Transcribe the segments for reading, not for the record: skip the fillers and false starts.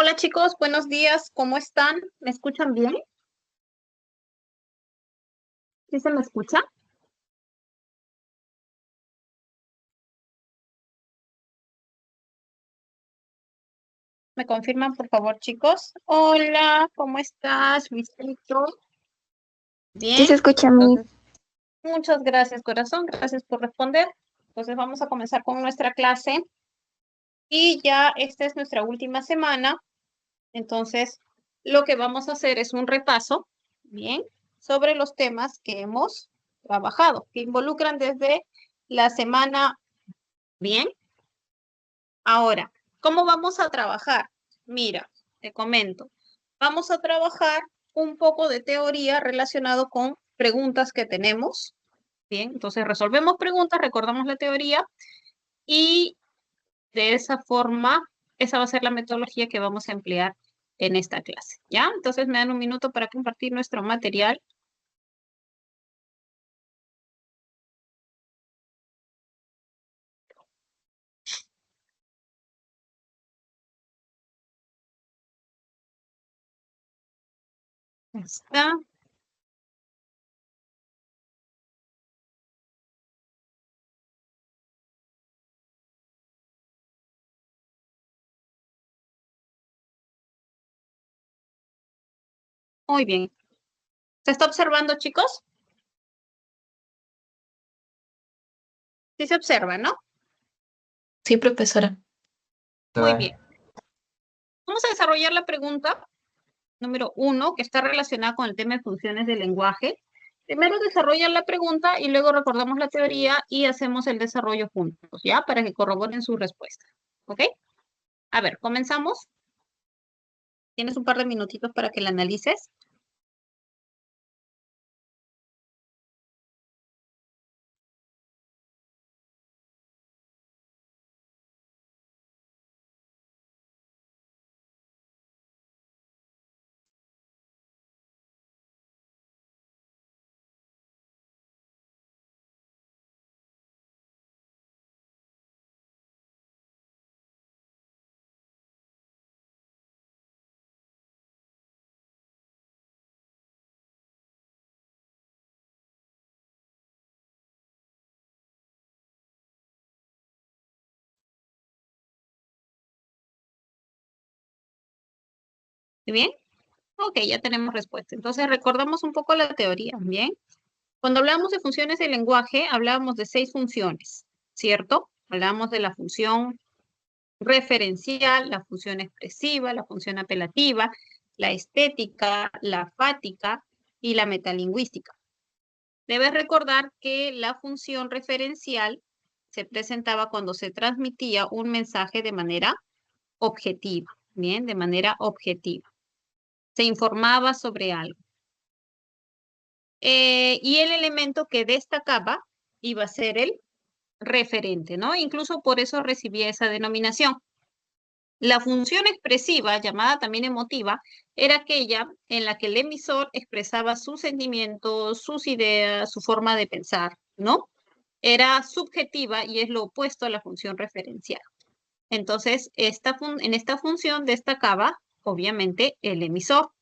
Hola chicos, buenos días, ¿cómo están? ¿Me escuchan bien? ¿Sí se me escucha? ¿Me confirman, por favor, chicos? Hola, ¿cómo estás, Luisito? Sí Bien, se escucha a mí. entonces, muchas gracias, corazón, gracias por responder. Entonces, vamos a comenzar con nuestra clase y ya esta es nuestra última semana. Entonces, lo que vamos a hacer es un repaso, bien, sobre los temas que hemos trabajado, que involucran desde la semana, bien. Ahora, ¿cómo vamos a trabajar? Mira, te comento. Vamos a trabajar un poco de teoría relacionado con preguntas que tenemos. Bien, entonces resolvemos preguntas, recordamos la teoría y de esa forma, esa va a ser la metodología que vamos a emplear en esta clase. ¿Ya? Entonces me dan un minuto para compartir nuestro material. Ya está. Muy bien. ¿Se está observando, chicos? Sí se observa, ¿no? Sí, profesora. Muy bien. Vamos a desarrollar la pregunta número 1, que está relacionada con el tema de funciones del lenguaje. Primero desarrollan la pregunta y luego recordamos la teoría y hacemos el desarrollo juntos, ¿ya? Para que corroboren su respuesta. ¿Ok? A ver, comenzamos. Tienes un par de minutitos para que la analices. ¿Sí bien? Ok, ya tenemos respuesta. Entonces recordamos un poco la teoría, ¿bien? Cuando hablamos de funciones del lenguaje, hablábamos de 6 funciones, ¿cierto? Hablábamos de la función referencial, la función expresiva, la función apelativa, la estética, la fática y la metalingüística. Debes recordar que la función referencial se presentaba cuando se transmitía un mensaje de manera objetiva, bien, de manera objetiva. Se informaba sobre algo. Y el elemento que destacaba iba a ser el referente, ¿no? Incluso por eso recibía esa denominación. La función expresiva, llamada también emotiva, era aquella en la que el emisor expresaba sus sentimientos, sus ideas, su forma de pensar, ¿no? Era subjetiva y es lo opuesto a la función referencial. Entonces, en esta función destacaba, obviamente, el emisor.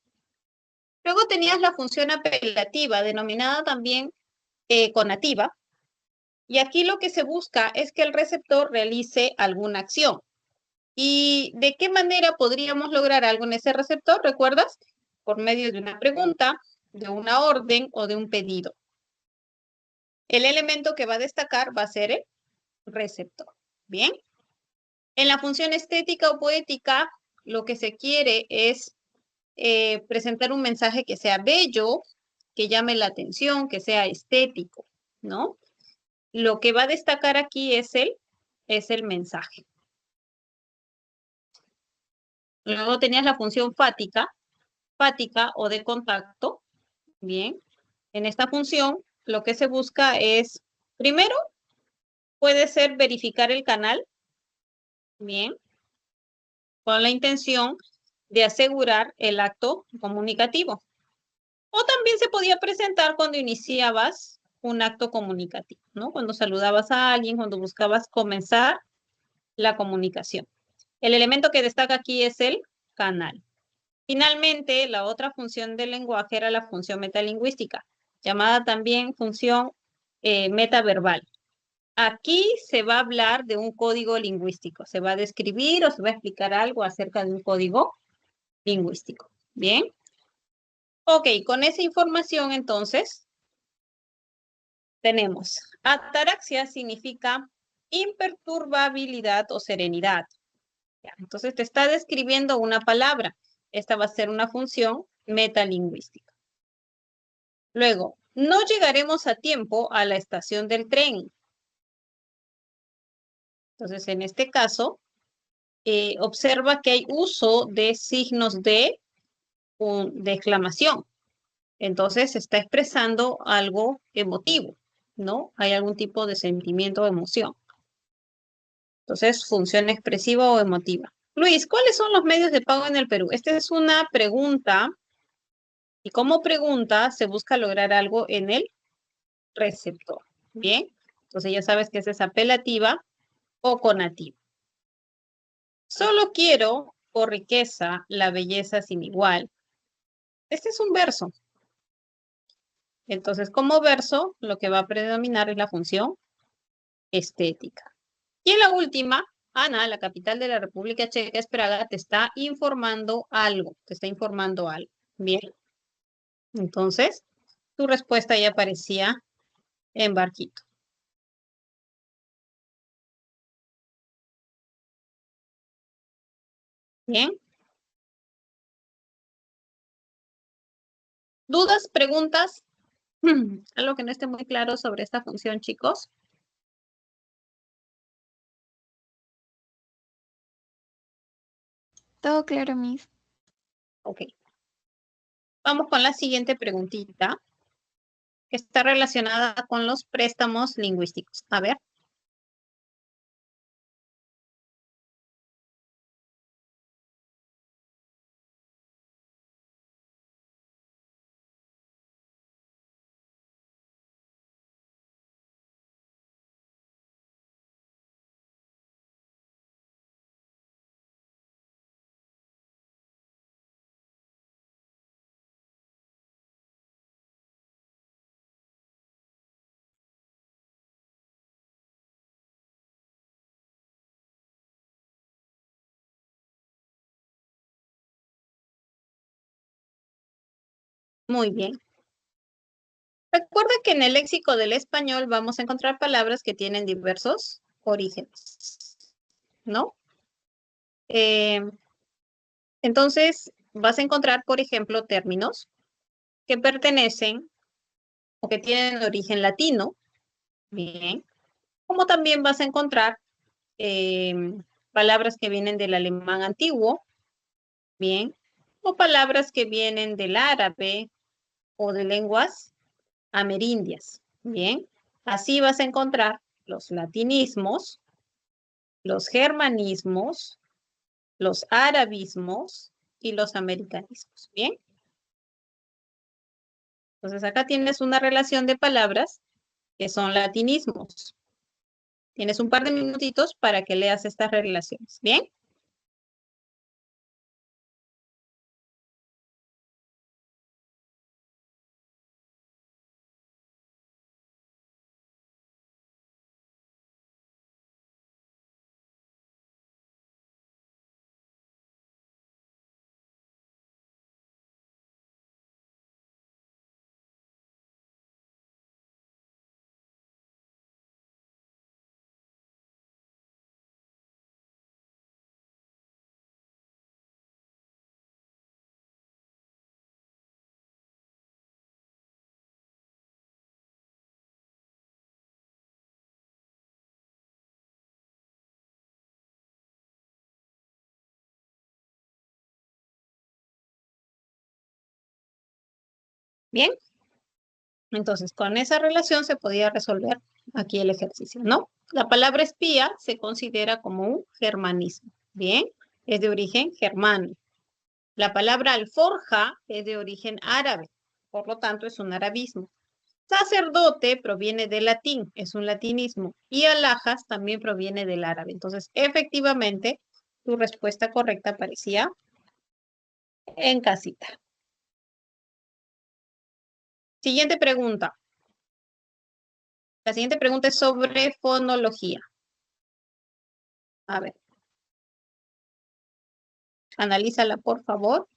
Luego tenías la función apelativa, denominada también conativa, y aquí lo que se busca es que el receptor realice alguna acción. ¿Y de qué manera podríamos lograr algo en ese receptor? ¿Recuerdas? Por medio de una pregunta, de una orden o de un pedido. El elemento que va a destacar va a ser el receptor. Bien. En la función estética o poética, lo que se quiere es presentar un mensaje que sea bello, que llame la atención, que sea estético, ¿no? Lo que va a destacar aquí es el mensaje. Luego tenías la función fática o de contacto. Bien, en esta función lo que se busca es, primero, puede ser verificar el canal, bien, con la intención de asegurar el acto comunicativo. O también se podía presentar cuando iniciabas un acto comunicativo, ¿no? Cuando saludabas a alguien, cuando buscabas comenzar la comunicación. El elemento que destaca aquí es el canal. Finalmente, la otra función del lenguaje era la función metalingüística, llamada también función metaverbal. Aquí se va a hablar de un código lingüístico. Se va a describir o se va a explicar algo acerca de un código lingüístico. ¿Bien? Ok, con esa información entonces tenemos ataraxia significa imperturbabilidad o serenidad. Ya, entonces te está describiendo una palabra. Esta va a ser una función metalingüística. Luego, no llegaremos a tiempo a la estación del tren. Entonces, en este caso, observa que hay uso de signos de exclamación. Entonces, se está expresando algo emotivo, ¿no? Hay algún tipo de sentimiento o emoción. Entonces, función expresiva o emotiva. Luis, ¿cuáles son los medios de pago en el Perú? Esta es una pregunta y como pregunta se busca lograr algo en el receptor. ¿Bien? Entonces ya sabes que esa es apelativa o conativa. Solo quiero, por riqueza, la belleza sin igual. Este es un verso. Entonces, como verso, lo que va a predominar es la función estética. Y en la última, Ana, la capital de la República Checa es Praga, te está informando algo. Te está informando algo. Bien. Entonces, tu respuesta ya aparecía en barquito. Bien. ¿Dudas, preguntas? ¿Algo que no esté muy claro sobre esta función, chicos? Todo claro, Miss. Ok. Vamos con la siguiente preguntita, que está relacionada con los préstamos lingüísticos. A ver. Muy bien. Recuerda que en el léxico del español vamos a encontrar palabras que tienen diversos orígenes, ¿no? Entonces, vas a encontrar, por ejemplo, términos que pertenecen o que tienen origen latino, bien, como también vas a encontrar palabras que vienen del alemán antiguo, bien, o palabras que vienen del árabe o de lenguas amerindias, bien. Así vas a encontrar los latinismos, los germanismos, los arabismos y los americanismos, bien. Entonces acá tienes una relación de palabras que son latinismos. Tienes un par de minutitos para que leas estas relaciones, ¿bien? Bien. Entonces, con esa relación se podía resolver aquí el ejercicio, ¿no? La palabra espía se considera como un germanismo, ¿bien? Es de origen germano. La palabra alforja es de origen árabe, por lo tanto es un arabismo. Sacerdote proviene del latín, es un latinismo, y alhajas también proviene del árabe. Entonces, efectivamente, tu respuesta correcta parecía en casita. Siguiente pregunta. La siguiente pregunta es sobre fonología. A ver. Analízala, por favor.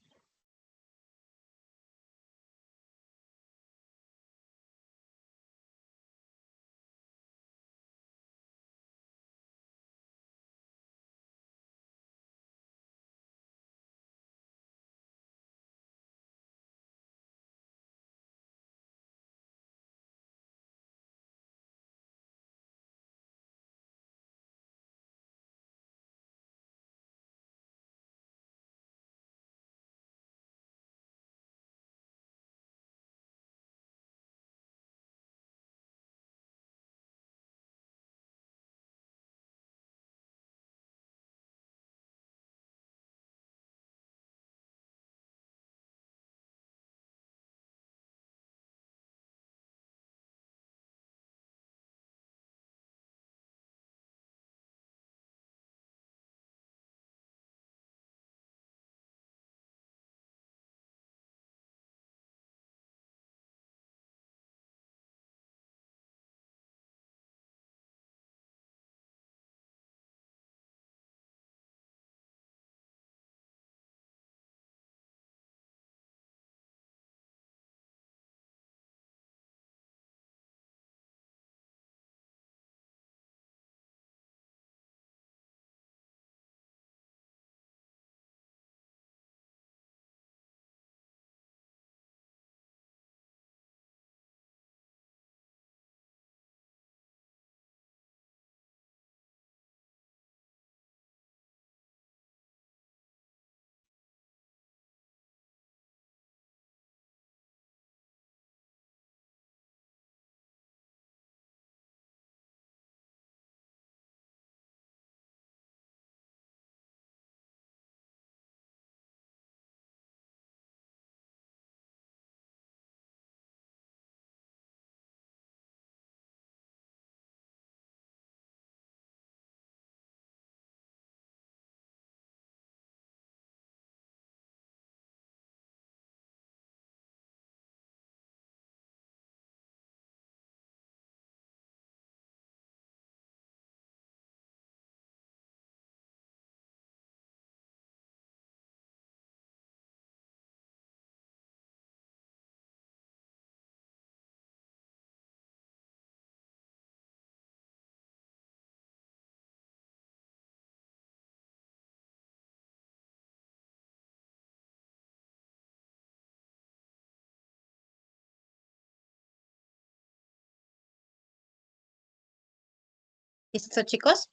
¿Listo, chicos?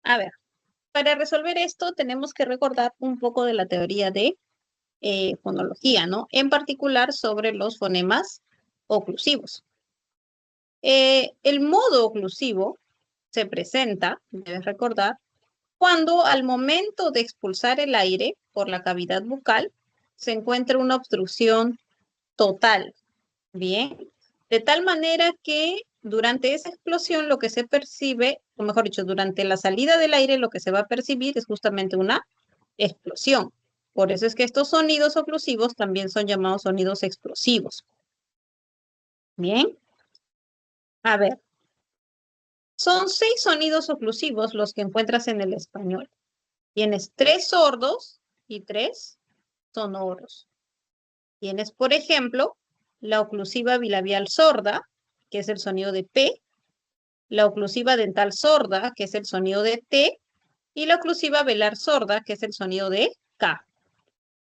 A ver, para resolver esto tenemos que recordar un poco de la teoría de fonología, ¿no? En particular sobre los fonemas oclusivos. El modo oclusivo se presenta, debes recordar, cuando al momento de expulsar el aire por la cavidad bucal se encuentra una obstrucción total, ¿bien? De tal manera que durante esa explosión lo que se percibe, o mejor dicho, durante la salida del aire lo que se va a percibir es justamente una explosión. Por eso es que estos sonidos oclusivos también son llamados sonidos explosivos. Bien, a ver, son 6 sonidos oclusivos los que encuentras en el español. Tienes 3 sordos y 3 sonoros. Tienes, por ejemplo, la oclusiva bilabial sorda, que es el sonido de P, la oclusiva dental sorda, que es el sonido de T, y la oclusiva velar sorda, que es el sonido de K.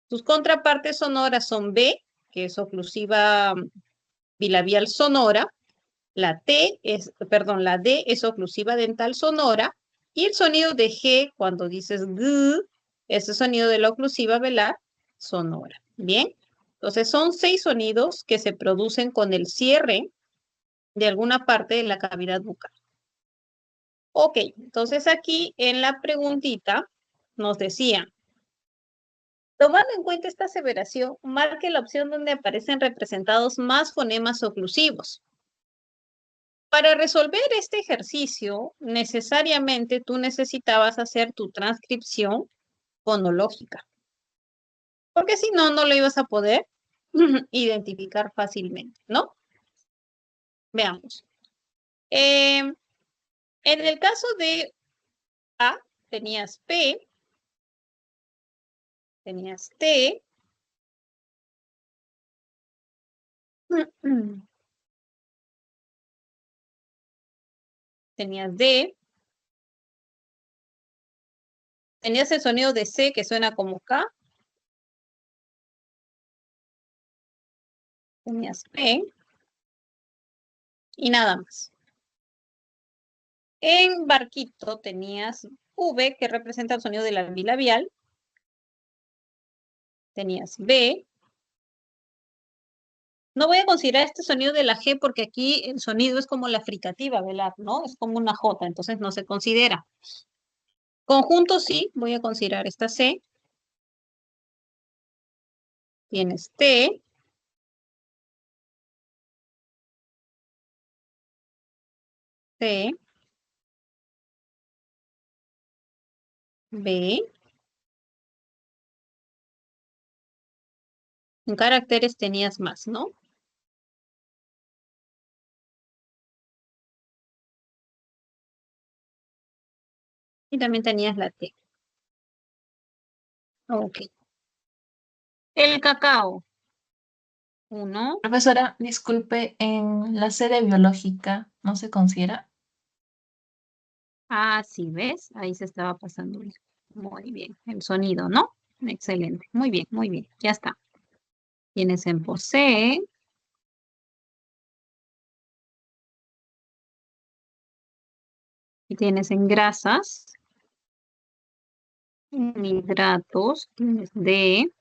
Sus contrapartes sonoras son B, que es oclusiva bilabial sonora, la D es oclusiva dental sonora, y el sonido de G, cuando dices G, es el sonido de la oclusiva velar sonora. Bien, entonces son 6 sonidos que se producen con el cierre de alguna parte de la cavidad bucal. Ok, entonces aquí en la preguntita nos decía, tomando en cuenta esta aseveración, marque la opción donde aparecen representados más fonemas oclusivos. Para resolver este ejercicio, necesariamente tú necesitabas hacer tu transcripción fonológica. porque si no, no lo ibas a poder identificar fácilmente, ¿no? Veamos. En el caso de A, tenías P, tenías T, tenías D, tenías el sonido de C que suena como K, tenías P y nada más. En barquito tenías V que representa el sonido del bilabial, tenías B. No voy a considerar este sonido de la G porque aquí el sonido es como la fricativa, ¿verdad? ¿No? Es como una J, entonces no se considera. Conjunto sí, voy a considerar esta C. Tienes T, C, B. En caracteres tenías más, ¿no? Y también tenías la T. Ok. El cacao. Uno. Profesora, disculpe, en la sede biológica no se considera. Ah, sí, ¿ves? Ahí se estaba pasando bien. Muy bien. El sonido, ¿no? Excelente. Muy bien, muy bien. Ya está. Tienes en posee. Y tienes en grasas. En hidratos. Tienes D.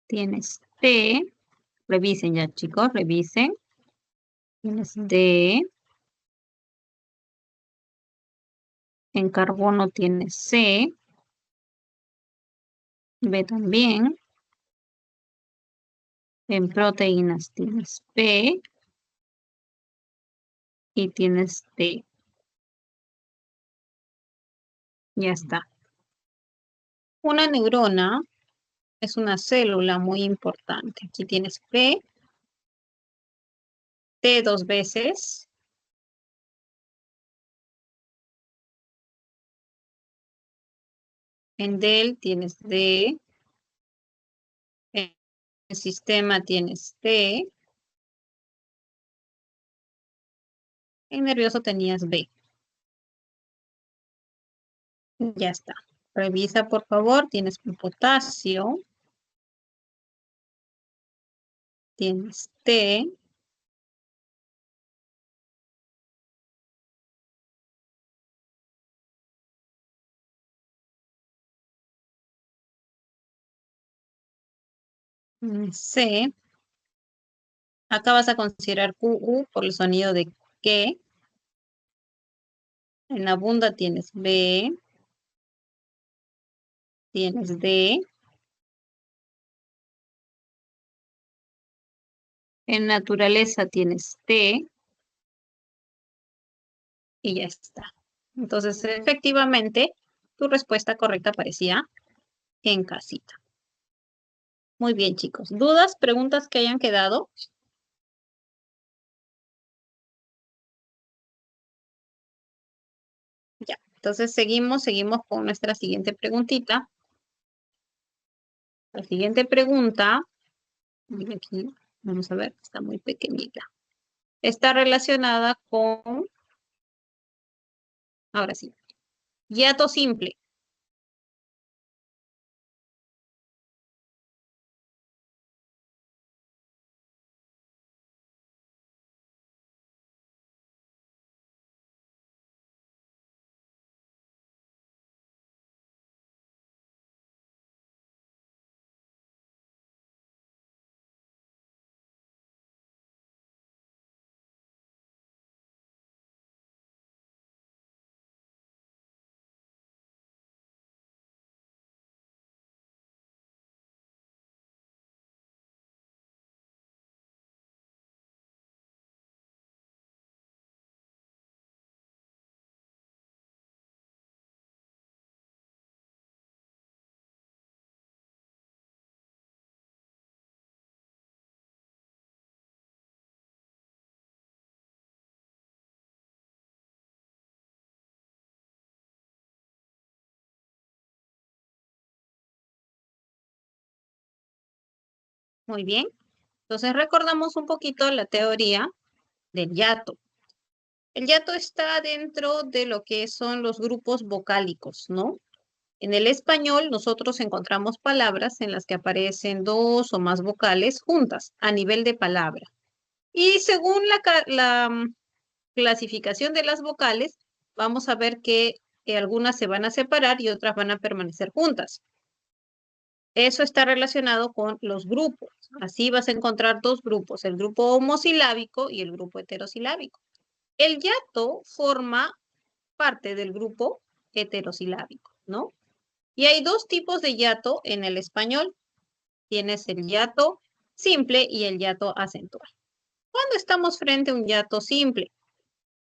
Tienes T. Revisen ya, chicos. Revisen. Tienes D. En carbono tienes C. B también. En proteínas tienes P y tienes T. Ya está. Una neurona es una célula muy importante. Aquí tienes P, T dos veces. En DEL tienes D. En el sistema tienes T. En nervioso tenías B. Ya está. Revisa, por favor. Tienes potasio. Tienes T. C. Acá vas a considerar QU por el sonido de que. En la bunda tienes B. Tienes D. En naturaleza tienes T. Y ya está. Entonces, efectivamente, tu respuesta correcta parecía en casita. Muy bien, chicos. ¿Dudas, preguntas que hayan quedado? Ya. Entonces, seguimos con nuestra siguiente preguntita. La siguiente pregunta, mira aquí, vamos a ver, está muy pequeñita. Está relacionada con, ahora sí, hiato simple. Muy bien. Entonces recordamos un poquito la teoría del hiato. El hiato está dentro de lo que son los grupos vocálicos, ¿no? En el español nosotros encontramos palabras en las que aparecen dos o más vocales juntas a nivel de palabra. Y según la clasificación de las vocales, vamos a ver que algunas se van a separar y otras van a permanecer juntas. Eso está relacionado con los grupos. Así vas a encontrar dos grupos, el grupo homosilábico y el grupo heterosilábico. El hiato forma parte del grupo heterosilábico, ¿no? Y hay dos tipos de hiato en el español. Tienes el hiato simple y el hiato acentual. ¿Cuándo estamos frente a un hiato simple?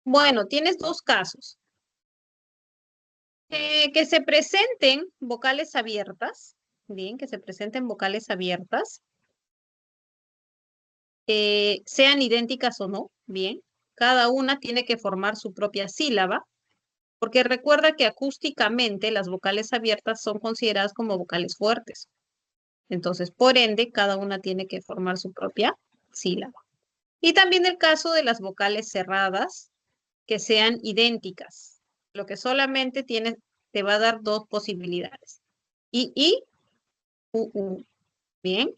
Bueno, tienes dos casos. Que se presenten vocales abiertas, bien, que se presenten vocales abiertas, sean idénticas o no, bien. Cada una tiene que formar su propia sílaba, porque recuerda que acústicamente las vocales abiertas son consideradas como vocales fuertes. Entonces, por ende, cada una tiene que formar su propia sílaba. Y también el caso de las vocales cerradas, que sean idénticas, lo que solamente te va a dar dos posibilidades. I, u. Bien.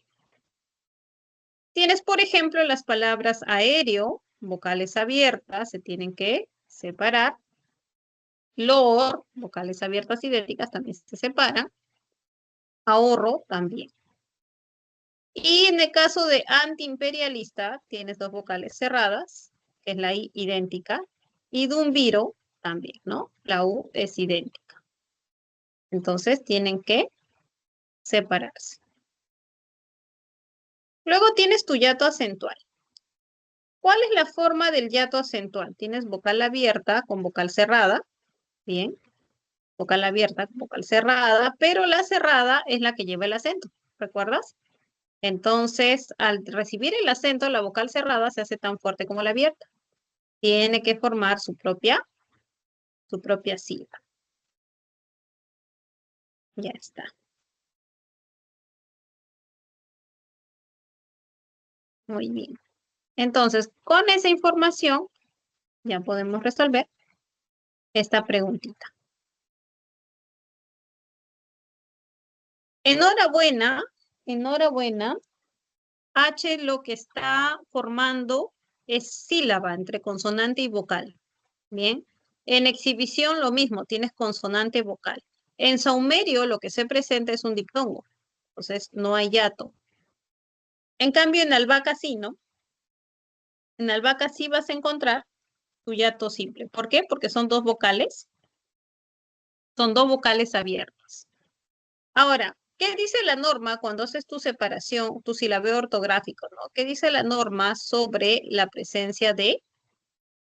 Tienes, por ejemplo, las palabras aéreo, vocales abiertas, se tienen que separar. Lor, vocales abiertas idénticas, también se separan. Ahorro, también. Y en el caso de antiimperialista, tienes dos vocales cerradas, que es la I idéntica, y dumbiro también, ¿no? La U es idéntica. Entonces tienen que separarse. Luego tienes tu hiato acentual. ¿Cuál es la forma del hiato acentual? Tienes vocal abierta con vocal cerrada, bien, vocal abierta con vocal cerrada, pero la cerrada es la que lleva el acento, ¿recuerdas? Entonces, al recibir el acento, la vocal cerrada se hace tan fuerte como la abierta. Tiene que formar su propia sílaba. Ya está. Muy bien. Entonces, con esa información, ya podemos resolver esta preguntita. Enhorabuena, enhorabuena. H lo que está formando es sílaba entre consonante y vocal. Bien. En exhibición lo mismo, tienes consonante vocal. En saumerio lo que se presenta es un diptongo. Entonces no hay hiato. En cambio en albahaca sí, ¿no? En albahaca sí vas a encontrar tu hiato simple. ¿Por qué? Porque son dos vocales. Son dos vocales abiertas. Ahora, ¿qué dice la norma cuando haces tu separación, tu silabeo ortográfico, ¿no? ¿Qué dice la norma sobre la presencia de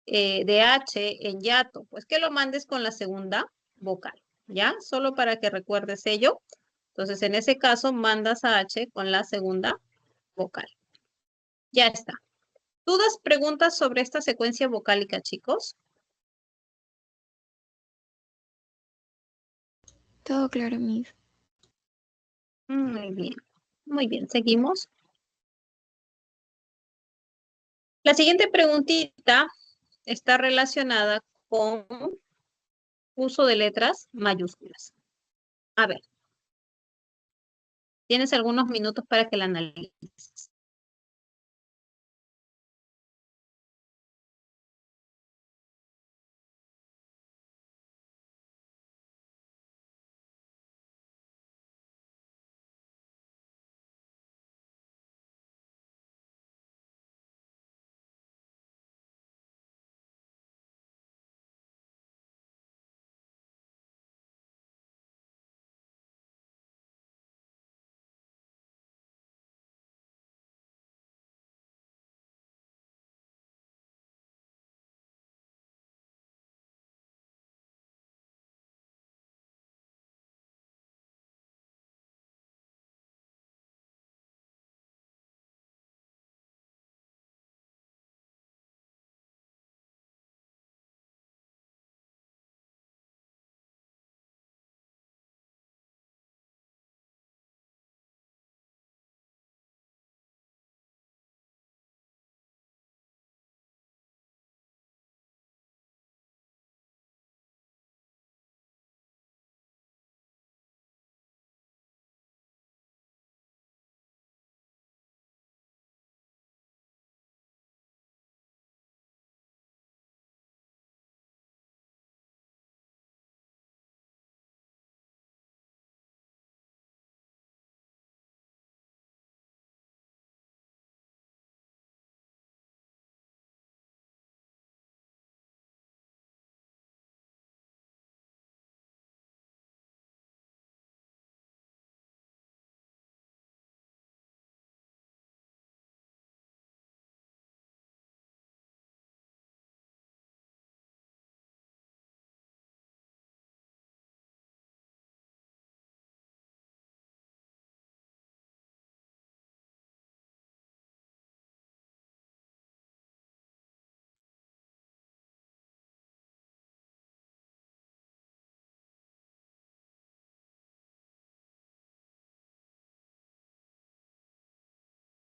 H en hiato? Pues que lo mandes con la segunda vocal, ¿ya? Solo para que recuerdes ello. Entonces, en ese caso, mandas a H con la segunda vocal. Ya está. ¿Dudas, preguntas sobre esta secuencia vocálica, chicos? Todo claro, Miss. Muy bien. Muy bien, seguimos. La siguiente preguntita está relacionada con uso de letras mayúsculas. A ver, tienes algunos minutos para que la analices.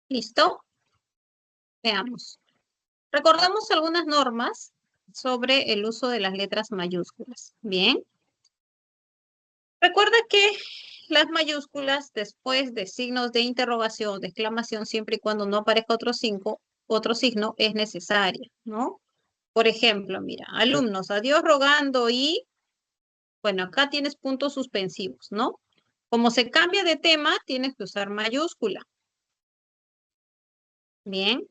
¿Listo? Veamos. Recordamos algunas normas sobre el uso de las letras mayúsculas. Bien. Recuerda que las mayúsculas después de signos de interrogación, de exclamación, siempre y cuando no aparezca otro signo, es necesaria, ¿no? Por ejemplo, mira, alumnos, adiós rogando y, bueno, acá tienes puntos suspensivos, ¿no? Como se cambia de tema, tienes que usar mayúscula. Bien.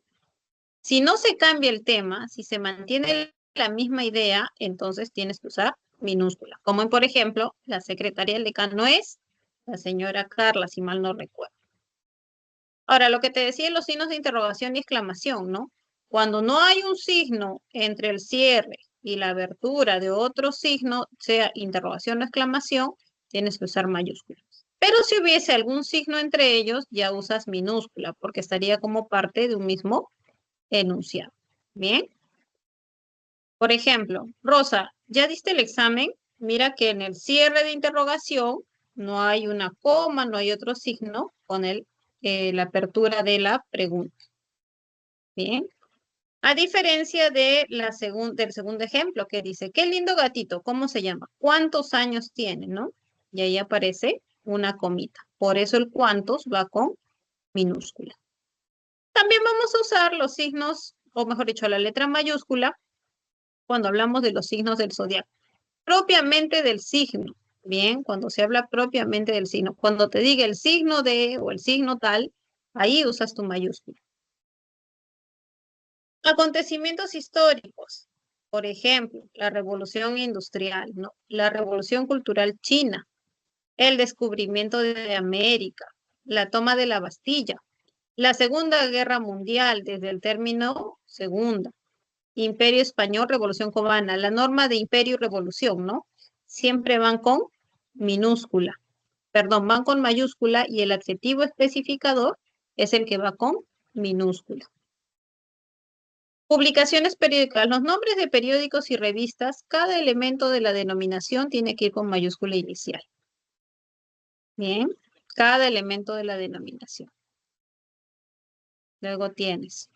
Si no se cambia el tema, si se mantiene la misma idea, entonces tienes que usar minúscula. Como en, por ejemplo, la secretaria del decano es la señora Carla, si mal no recuerdo. Ahora, lo que te decía en los signos de interrogación y exclamación, ¿no? Cuando no hay un signo entre el cierre y la abertura de otro signo, sea interrogación o exclamación, tienes que usar mayúsculas. Pero si hubiese algún signo entre ellos, ya usas minúscula, porque estaría como parte de un mismo enunciado. Bien. Por ejemplo, Rosa, ¿ya diste el examen? Mira que en el cierre de interrogación no hay una coma, no hay otro signo con la apertura de la pregunta. Bien. A diferencia de del segundo ejemplo que dice, qué lindo gatito, ¿cómo se llama? ¿Cuántos años tiene, no? Y ahí aparece una comita. Por eso el cuántos va con minúscula. También vamos a usar los signos, o mejor dicho, la letra mayúscula cuando hablamos de los signos del zodiaco. Propiamente del signo. Bien, cuando se habla propiamente del signo. Cuando te diga el signo de o el signo tal, ahí usas tu mayúscula. Acontecimientos históricos. Por ejemplo, la revolución industrial, ¿no? La revolución cultural china, el descubrimiento de América, la toma de la Bastilla, la Segunda Guerra Mundial, desde el término segunda, Imperio Español, Revolución Cubana, la norma de imperio y revolución, ¿no? Siempre van con minúscula, perdón, van con mayúscula y el adjetivo especificador es el que va con minúscula. Publicaciones periódicas. Los nombres de periódicos y revistas, cada elemento de la denominación tiene que ir con mayúscula inicial. Bien, cada elemento de la denominación. Luego tienes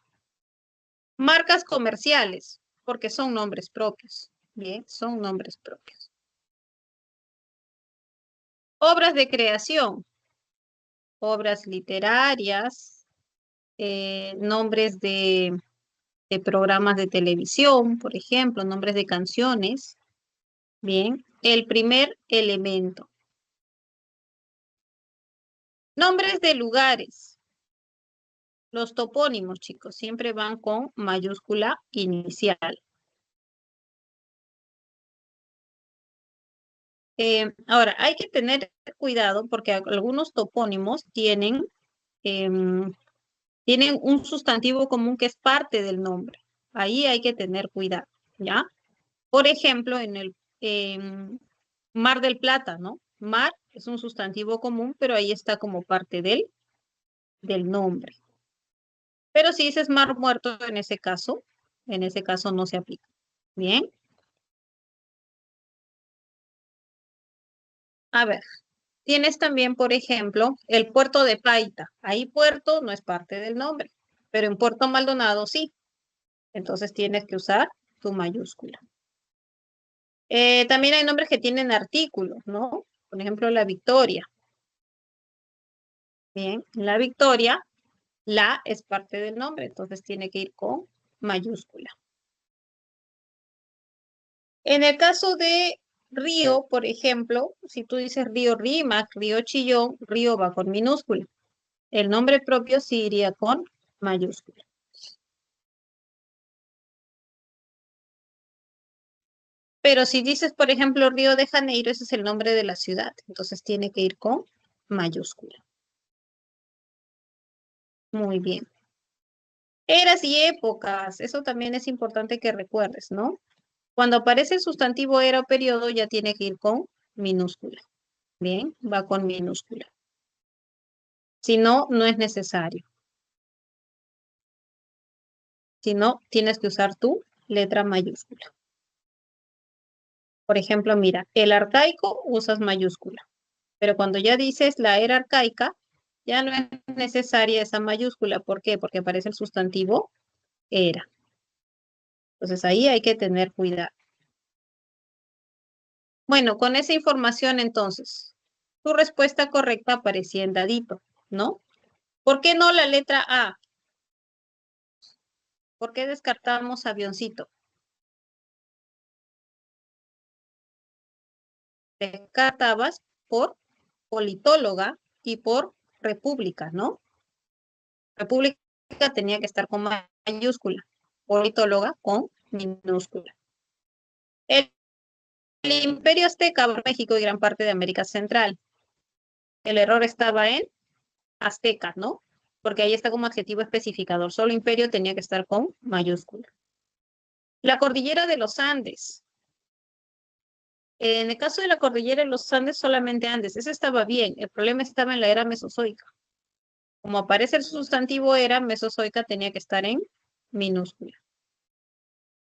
marcas comerciales, porque son nombres propios. Bien, son nombres propios. Obras de creación, obras literarias, nombres de programas de televisión, por ejemplo, nombres de canciones. Bien, el primer elemento. Nombres de lugares. Los topónimos, chicos, siempre van con mayúscula inicial. Ahora, hay que tener cuidado porque algunos topónimos tienen un sustantivo común que es parte del nombre. Ahí hay que tener cuidado, ¿ya? Por ejemplo, en el Mar del Plata, ¿no? Mar es un sustantivo común, pero ahí está como parte del nombre. Pero si dices Mar Muerto, en ese caso no se aplica. Bien. A ver, tienes también, por ejemplo, el puerto de Paita. Ahí puerto no es parte del nombre, pero en Puerto Maldonado sí. Entonces tienes que usar tu mayúscula. También hay nombres que tienen artículos, ¿no? Por ejemplo, la Victoria. Bien, la Victoria, la es parte del nombre, entonces tiene que ir con mayúscula. En el caso de río, por ejemplo, si tú dices río Rímac, río Chillón, río va con minúscula. El nombre propio sí iría con mayúscula. Pero si dices, por ejemplo, Río de Janeiro, ese es el nombre de la ciudad, entonces tiene que ir con mayúscula. Muy bien. Eras y épocas, eso también es importante que recuerdes, ¿no? Cuando aparece el sustantivo era o periodo, ya tiene que ir con minúscula. Bien, va con minúscula. Si no, no es necesario. Si no, tienes que usar tu letra mayúscula. Por ejemplo, mira, el arcaico usas mayúscula, pero cuando ya dices la era arcaica, Ya no es necesaria esa mayúscula. ¿Por qué? Porque aparece el sustantivo era. Entonces ahí hay que tener cuidado. Bueno, con esa información entonces, tu respuesta correcta aparecía en dadito, ¿no? ¿Por qué no la letra A? ¿Por qué descartamos avioncito? Descartabas por politóloga y por república, ¿no? República tenía que estar con mayúscula, politóloga con minúscula. El Imperio Azteca, México y gran parte de América Central. El error estaba en Azteca, ¿no? Porque ahí está como adjetivo especificador. Solo imperio tenía que estar con mayúscula. La cordillera de los Andes. En el caso de la cordillera de los Andes, solamente Andes. Ese estaba bien. El problema estaba en la era mesozoica. Como aparece el sustantivo era, mesozoica tenía que estar en minúscula.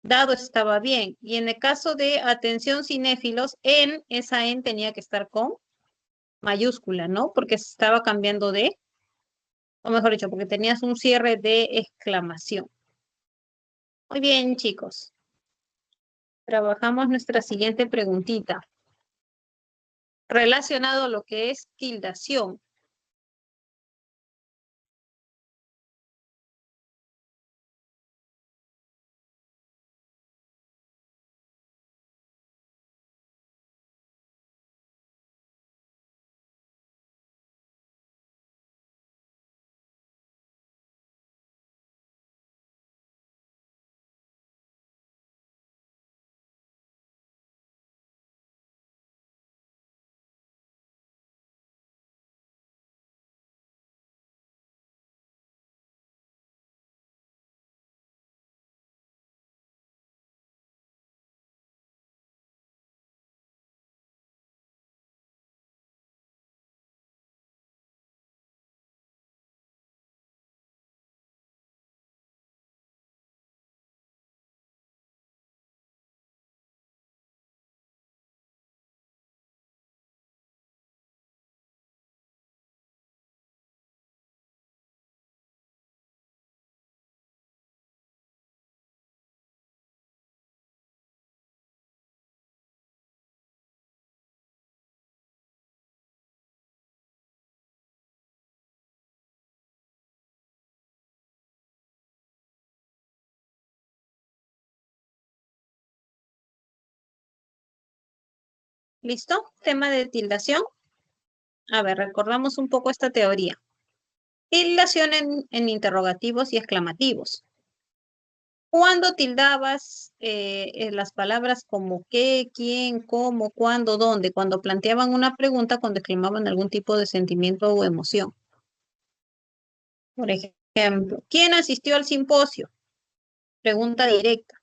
Dado estaba bien. Y en el caso de atención cinéfilos, esa en tenía que estar con mayúscula, ¿no? Porque se estaba cambiando de, o mejor dicho, porque tenías un cierre de exclamación. Muy bien, chicos. Trabajamos nuestra siguiente preguntita. Relacionado a lo que es tildación. ¿Listo? Tema de tildación. A ver, recordamos un poco esta teoría. Tildación en interrogativos y exclamativos. ¿Cuándo tildabas las palabras como qué, quién, cómo, cuándo, dónde? Cuando planteaban una pregunta, cuando exclamaban algún tipo de sentimiento o emoción. Por ejemplo, ¿quién asistió al simposio? Pregunta directa.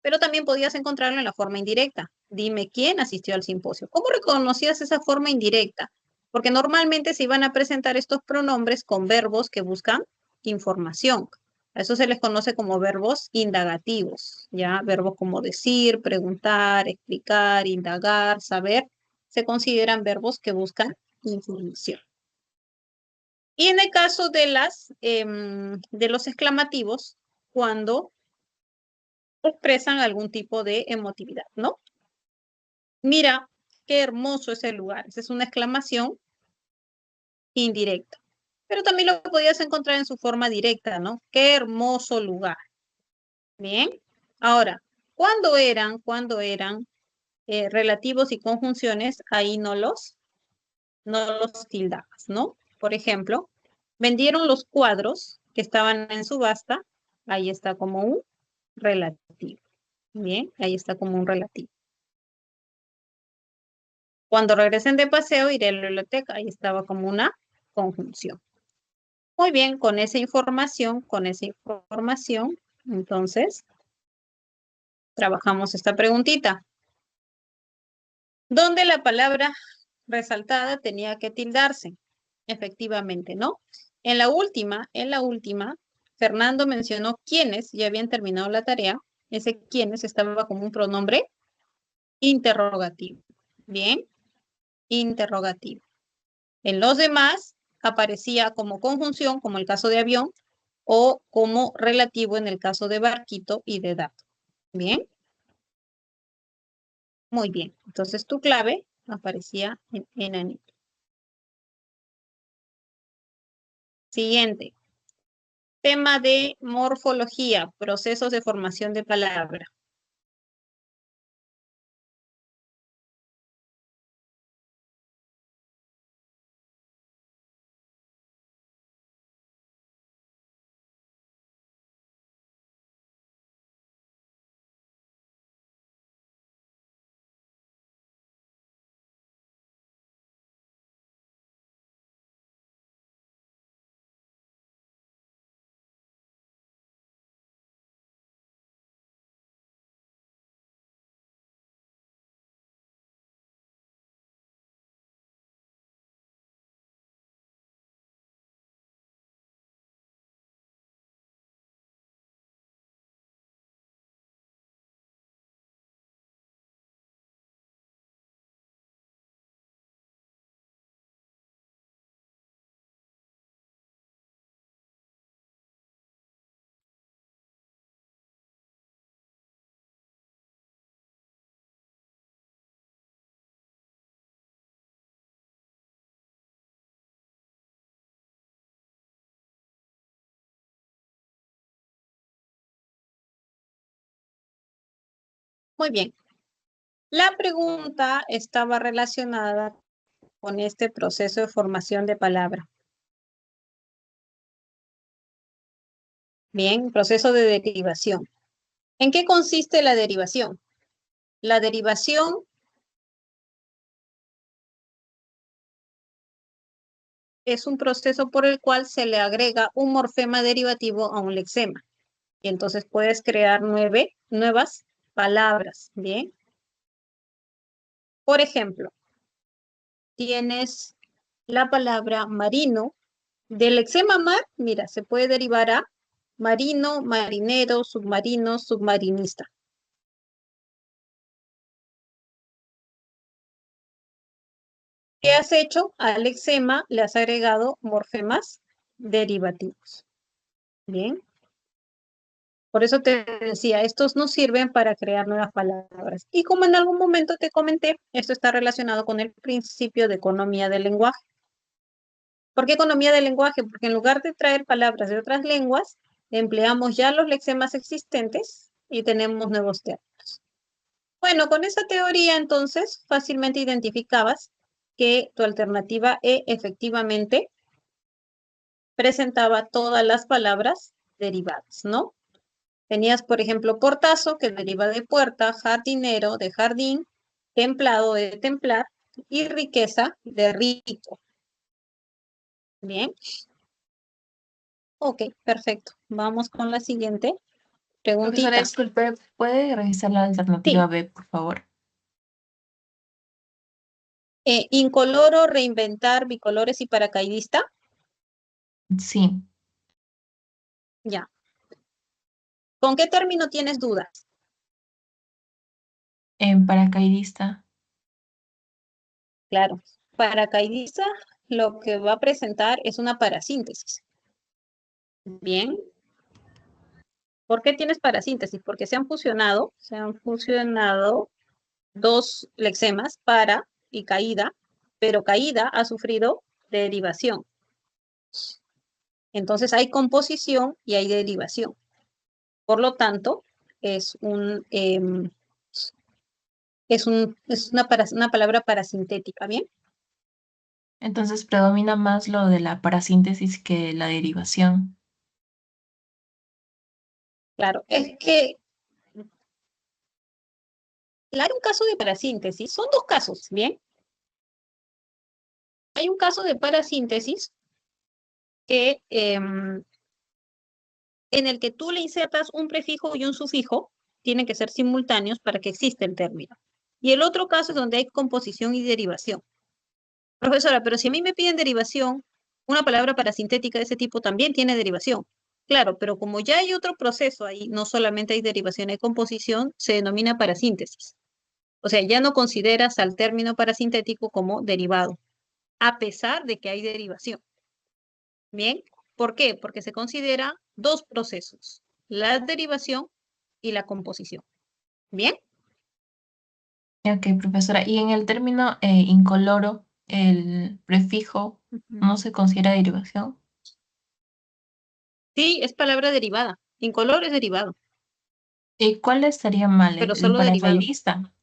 Pero también podías encontrarlo en la forma indirecta. Dime quién asistió al simposio. ¿Cómo reconocías esa forma indirecta? Porque normalmente se iban a presentar estos pronombres con verbos que buscan información. A eso se les conoce como verbos indagativos, ¿ya? Verbos como decir, preguntar, explicar, indagar, saber, se consideran verbos que buscan información. Y en el caso de los exclamativos, cuando expresan algún tipo de emotividad, ¿no? Mira, qué hermoso es el lugar. Esa es una exclamación indirecta. Pero también lo podías encontrar en su forma directa, ¿no? Qué hermoso lugar. Bien. Ahora, cuando eran relativos y conjunciones, ahí no los tildabas, ¿no? Por ejemplo, vendieron los cuadros que estaban en subasta, ahí está como un relativo. Bien, ahí está como un relativo. Cuando regresen de paseo, iré a la biblioteca. Ahí estaba como una conjunción. Muy bien, con esa información, entonces, trabajamos esta preguntita. ¿Dónde la palabra resaltada tenía que tildarse? Efectivamente, ¿no? En la última, Fernando mencionó quiénes ya habían terminado la tarea. Ese quiénes estaba como un pronombre interrogativo. Bien, interrogativo. En los demás aparecía como conjunción, como el caso de avión, o como relativo en el caso de barquito y de dato. ¿Bien? Muy bien. Entonces tu clave aparecía en enanito. Siguiente. Tema de morfología, procesos de formación de palabra. Muy bien. La pregunta estaba relacionada con este proceso de formación de palabra. Bien, proceso de derivación. ¿En qué consiste la derivación? La derivación es un proceso por el cual se le agrega un morfema derivativo a un lexema. Y entonces puedes crear nuevas palabras. Bien. Por ejemplo, tienes la palabra marino. Del lexema mar, mira, se puede derivar a marino, marinero, submarino, submarinista. ¿Qué has hecho? Al lexema le has agregado morfemas derivativos. Bien. Por eso te decía, estos nos sirven para crear nuevas palabras. Y como en algún momento te comenté, esto está relacionado con el principio de economía del lenguaje. ¿Por qué economía del lenguaje? Porque en lugar de traer palabras de otras lenguas, empleamos ya los lexemas existentes y tenemos nuevos términos. Bueno, con esa teoría entonces fácilmente identificabas que tu alternativa E efectivamente presentaba todas las palabras derivadas, ¿no? Tenías, por ejemplo, portazo, que deriva de puerta, jardinero, de jardín, templado, de templar, y riqueza, de rico. Bien. Ok, perfecto. Vamos con la siguiente Profesora, preguntita. disculpe, ¿puede revisar la Sí. alternativa B, por favor? Incoloro, reinventar, bicolores y paracaidista. Sí, Ya. ¿Con qué término tienes dudas? en paracaidista. Claro. Paracaidista lo que va a presentar es una parasíntesis. Bien. ¿Por qué tienes parasíntesis? Porque se han fusionado dos lexemas, para y caída, pero caída ha sufrido derivación. Entonces hay composición y hay derivación. Por lo tanto, es una palabra parasintética, ¿bien? Entonces predomina más lo de la parasíntesis que la derivación. Claro, es que hay un caso de parasíntesis, son dos casos, ¿bien? Hay un caso de parasíntesis que, en el que tú le insertas un prefijo y un sufijo, tienen que ser simultáneos para que exista el término. Y el otro caso es donde hay composición y derivación. Profesora, pero si a mí me piden derivación, una palabra parasintética de ese tipo también tiene derivación. Claro, pero como ya hay otro proceso ahí, no solamente hay derivación, hay composición, se denomina parasíntesis. O sea, ya no consideras al término parasintético como derivado, a pesar de que hay derivación. Bien, ¿por qué? Porque se considera dos procesos, la derivación y la composición. Bien, Ok, profesora. Y en el término incoloro, el prefijo ujú. no se considera derivación. Sí, es palabra derivada. Incoloro es derivado, ¿Y cuál estaría mal? pero El solo derivado. paracaidista.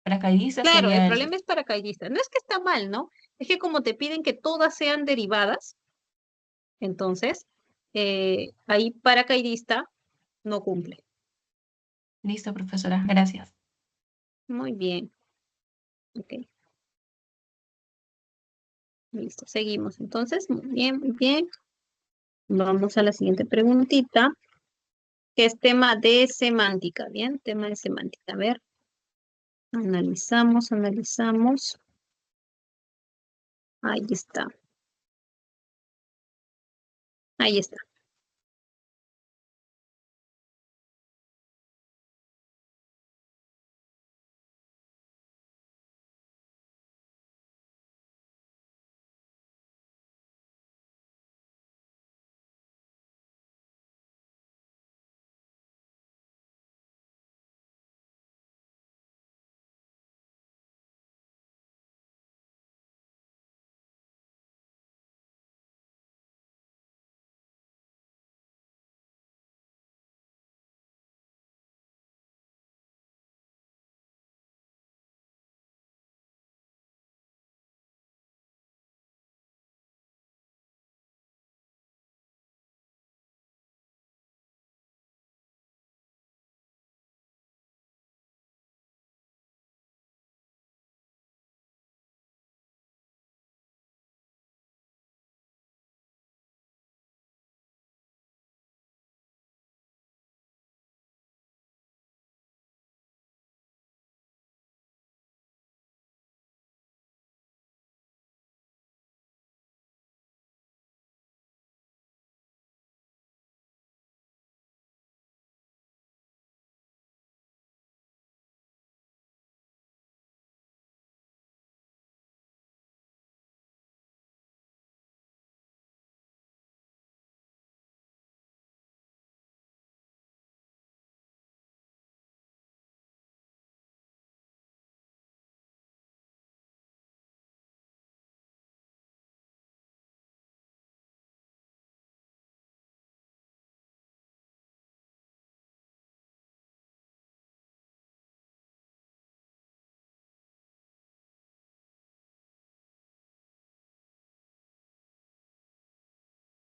Paracaidista Claro, el sería el... problema es paracaidista. No es que está mal, ¿no? Es que como te piden que todas sean derivadas, entonces ahí paracaidista no cumple. Listo, profesora. Gracias. Muy bien, ok, listo, seguimos. Entonces, muy bien, muy bien. Vamos a la siguiente preguntita, que es tema de semántica, ¿bien? Tema de semántica. A ver, analizamos, analizamos. Ahí está, ahí está.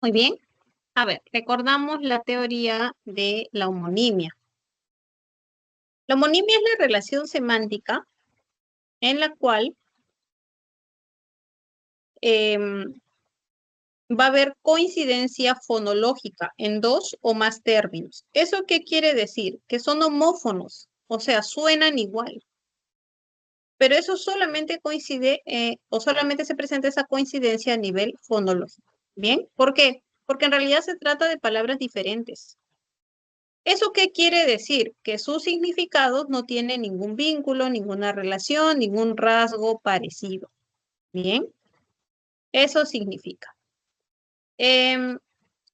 Muy bien. A ver, recordamos la teoría de la homonimia. La homonimia es la relación semántica en la cual em, va a haber coincidencia fonológica en dos o más términos. ¿Eso qué quiere decir? Que son homófonos, o sea, suenan igual. Pero eso solamente coincide o solamente se presenta esa coincidencia a nivel fonológico. ¿Bien? ¿Por qué? Porque en realidad se trata de palabras diferentes. ¿Eso qué quiere decir? Que sus significados no tienen ningún vínculo, ninguna relación, ningún rasgo parecido. Bien, eso significa. Em,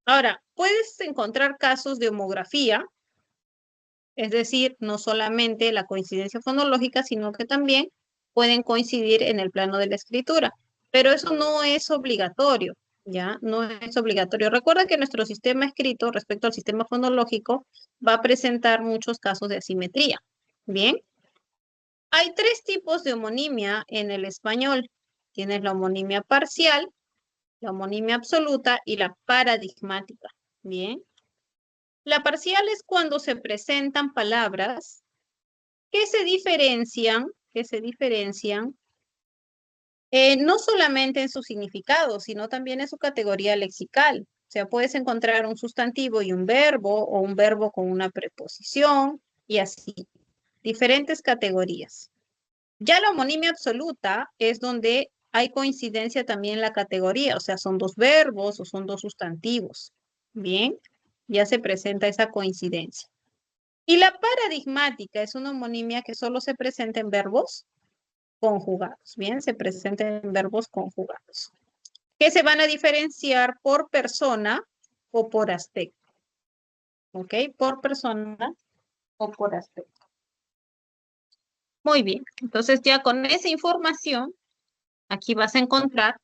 Ahora, puedes encontrar casos de homografía, es decir, no solamente la coincidencia fonológica, sino que también pueden coincidir en el plano de la escritura, pero eso no es obligatorio, ¿ya? No es obligatorio. Recuerda que nuestro sistema escrito respecto al sistema fonológico va a presentar muchos casos de asimetría. Bien, hay tres tipos de homonimia en el español. Tienes la homonimia parcial, la homonimia absoluta y la paradigmática. Bien. La parcial es cuando se presentan palabras que se diferencian no solamente en su significado, sino también en su categoría lexical. O sea, puedes encontrar un sustantivo y un verbo, o un verbo con una preposición, y así, diferentes categorías. Ya la homonimia absoluta es donde hay coincidencia también en la categoría, o sea, son dos verbos o son dos sustantivos. Bien, ya se presenta esa coincidencia. Y la paradigmática es una homonimia que solo se presenta en verbos conjugados. Bien, se presenta en verbos conjugados. que se van a diferenciar por persona o por aspecto. ¿Ok? Por persona o por aspecto. Muy bien. Entonces ya con esa información, aquí vas a encontrar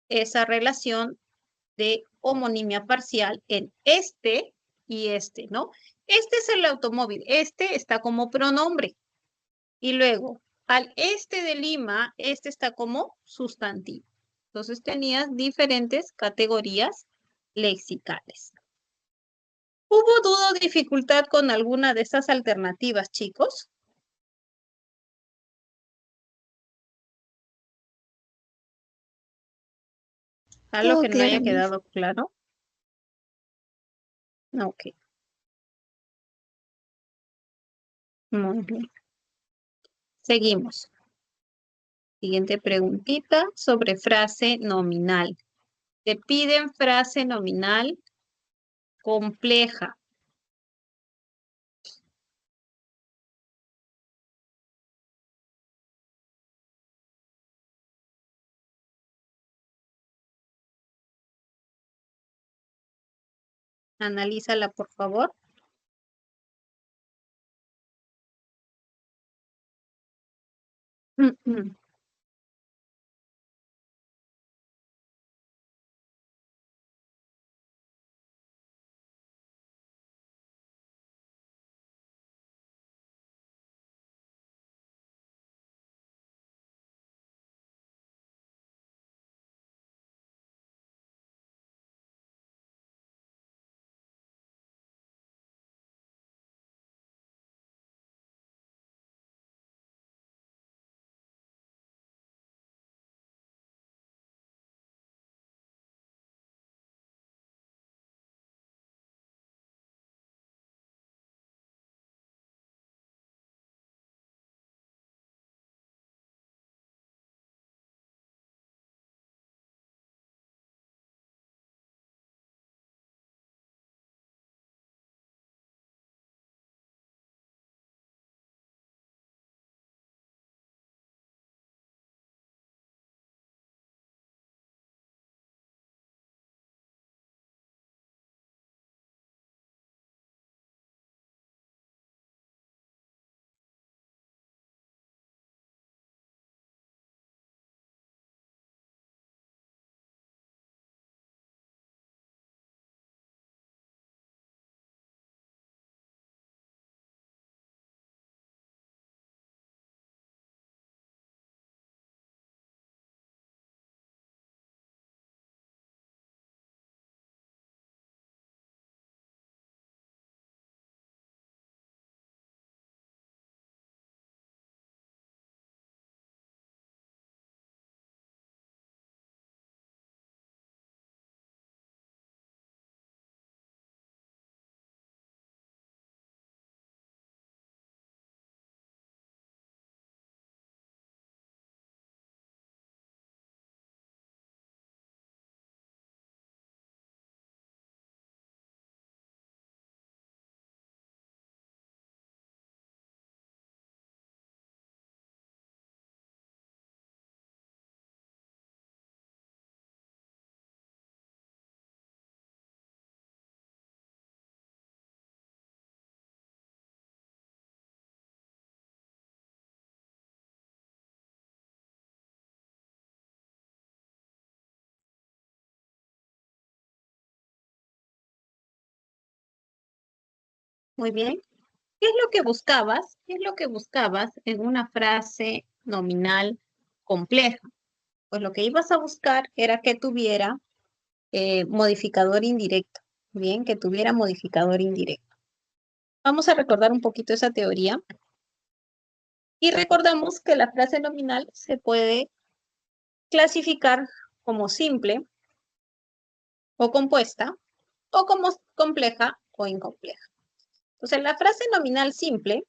esa relación de homonimia parcial en este y este, ¿no? Este es el automóvil. Este está como pronombre. Y luego, al este de Lima, este está como sustantivo. Entonces tenías diferentes categorías lexicales. ¿Hubo duda o dificultad con alguna de estas alternativas, chicos? ¿Algo Todo que no haya claro, Miss. quedado claro? Ok, muy bien. Seguimos. Siguiente preguntita sobre frase nominal. Te piden frase nominal compleja. Analízala, por favor. Muy bien. ¿Qué es lo que buscabas? ¿Qué es lo que buscabas en una frase nominal compleja? Pues lo que ibas a buscar era que tuviera modificador indirecto. Bien, que tuviera modificador indirecto. Vamos a recordar un poquito esa teoría. Y recordamos que la frase nominal se puede clasificar como simple o compuesta o como compleja o incompleja. Entonces, la frase nominal simple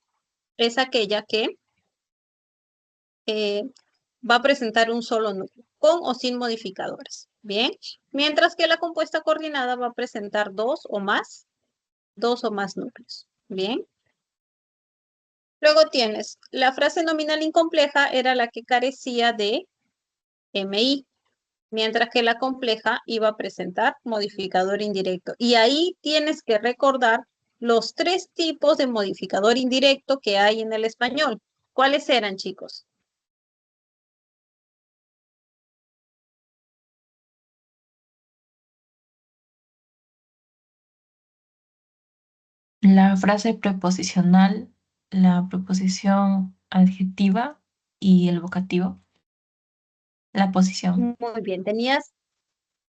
es aquella que eh, va a presentar un solo núcleo, con o sin modificadores. Bien, mientras que la compuesta coordinada va a presentar dos o más núcleos. Bien. Luego tienes, la frase nominal incompleja era la que carecía de MI. mientras que la compleja iba a presentar modificador indirecto. Y ahí tienes que recordar los tres tipos de modificador indirecto que hay en el español. ¿Cuáles eran, chicos? La frase preposicional, la preposición adjetiva y el vocativo. La posición. Muy bien, tenías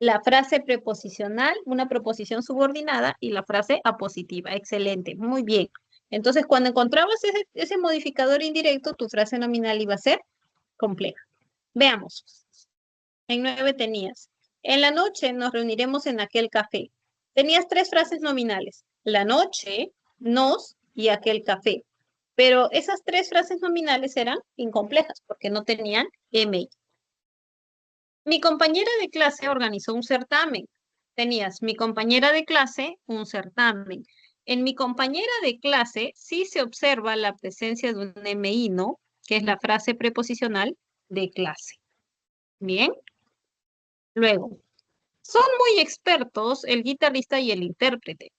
la frase preposicional, una preposición subordinada y la frase apositiva. Excelente, muy bien. Entonces, cuando encontrabas ese modificador indirecto, tu frase nominal iba a ser compleja. Veamos. En 9 tenías. En la noche nos reuniremos en aquel café. Tenías tres frases nominales. La noche, nos y aquel café. Pero esas tres frases nominales eran incomplejas porque no tenían MI. Mi compañera de clase organizó un certamen. Tenías mi compañera de clase, un certamen. En mi compañera de clase sí se observa la presencia de un MI, ¿no? Que es la frase preposicional de clase. Bien. Luego, son muy expertos el guitarrista y el intérprete.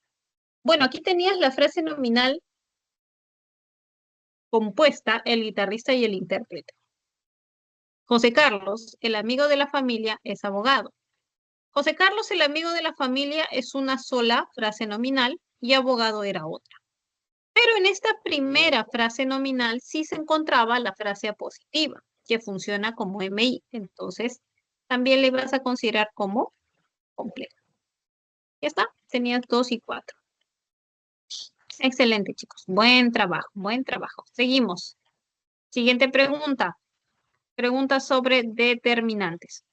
Bueno, aquí tenías la frase nominal compuesta, el guitarrista y el intérprete. José Carlos, el amigo de la familia, es abogado. José Carlos, el amigo de la familia, es una sola frase nominal y abogado era otra. Pero en esta primera frase nominal sí se encontraba la frase apositiva, que funciona como MI. Entonces, también le vas a considerar como compleja. Ya está, tenías 2 y 4. Excelente, chicos. Buen trabajo, buen trabajo. Seguimos. Siguiente pregunta. Pregunta sobre determinantes.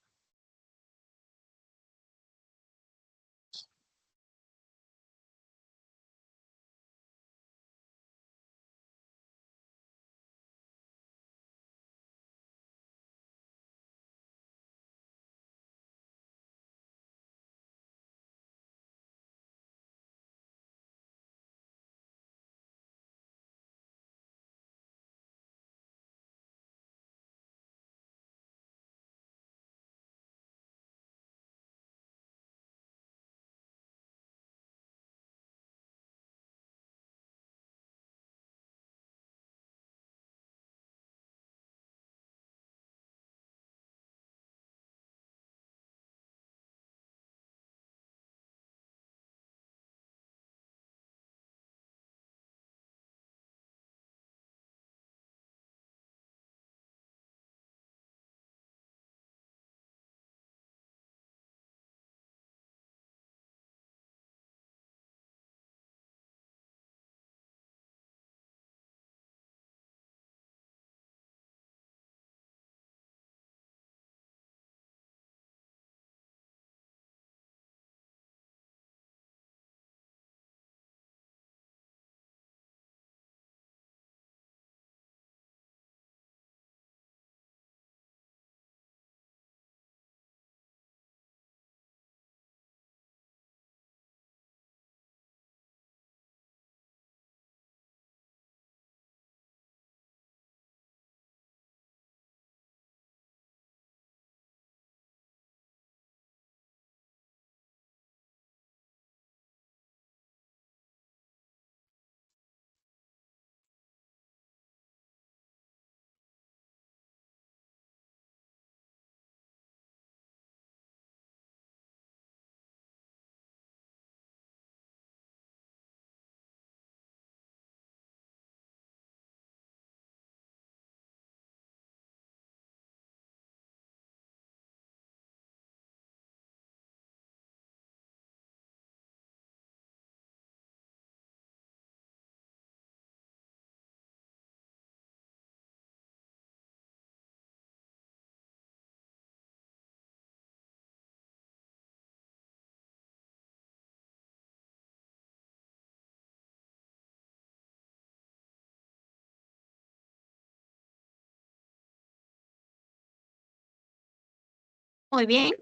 Muy bien.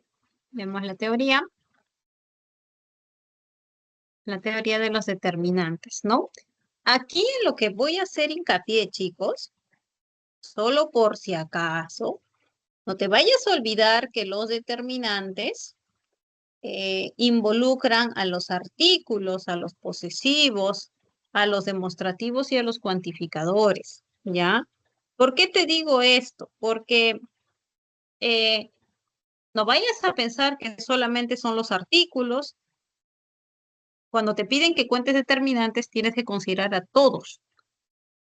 Vemos la teoría de los determinantes, ¿no? Aquí en lo que voy a hacer hincapié, chicos, solo por si acaso, No te vayas a olvidar que los determinantes involucran a los artículos, a los posesivos, a los demostrativos y a los cuantificadores, ¿ya? ¿Por qué te digo esto? Porque eh, no vayas a pensar que solamente son los artículos. Cuando te piden que cuentes determinantes, tienes que considerar a todos: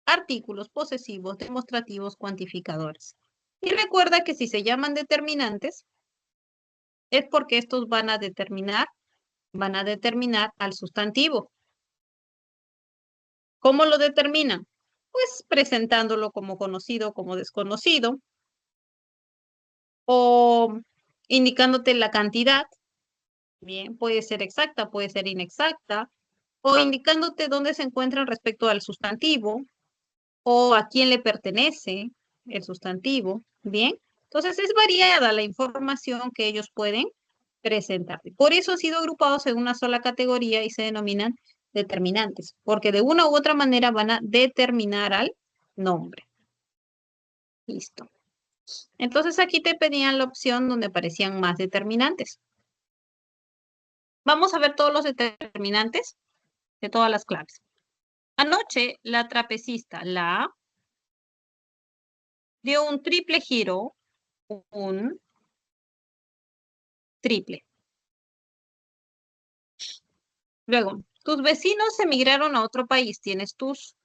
artículos, posesivos, demostrativos, cuantificadores. Y recuerda que si se llaman determinantes, es porque estos van a determinar al sustantivo. ¿Cómo lo determinan? Pues presentándolo como conocido, como desconocido, o indicándote la cantidad. Bien, puede ser exacta, puede ser inexacta, o indicándote dónde se encuentran respecto al sustantivo, o a quién le pertenece el sustantivo. Bien, entonces es variada la información que ellos pueden presentarte. Por eso han sido agrupados en una sola categoría y se denominan determinantes, porque de una u otra manera van a determinar al nombre. Listo. Entonces aquí te pedían la opción donde aparecían más determinantes. Vamos a ver todos los determinantes de todas las claves. Anoche la trapecista, la A, dio un triple giro, un triple. Luego, tus vecinos emigraron a otro país, tienes tus,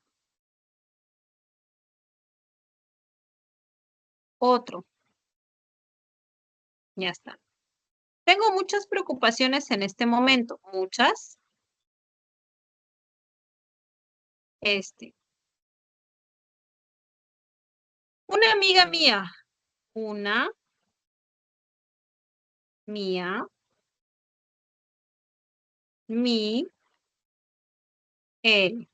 otro, ya está. Tengo muchas preocupaciones en este momento, muchas, este. Una amiga mía, una mía, mi, él.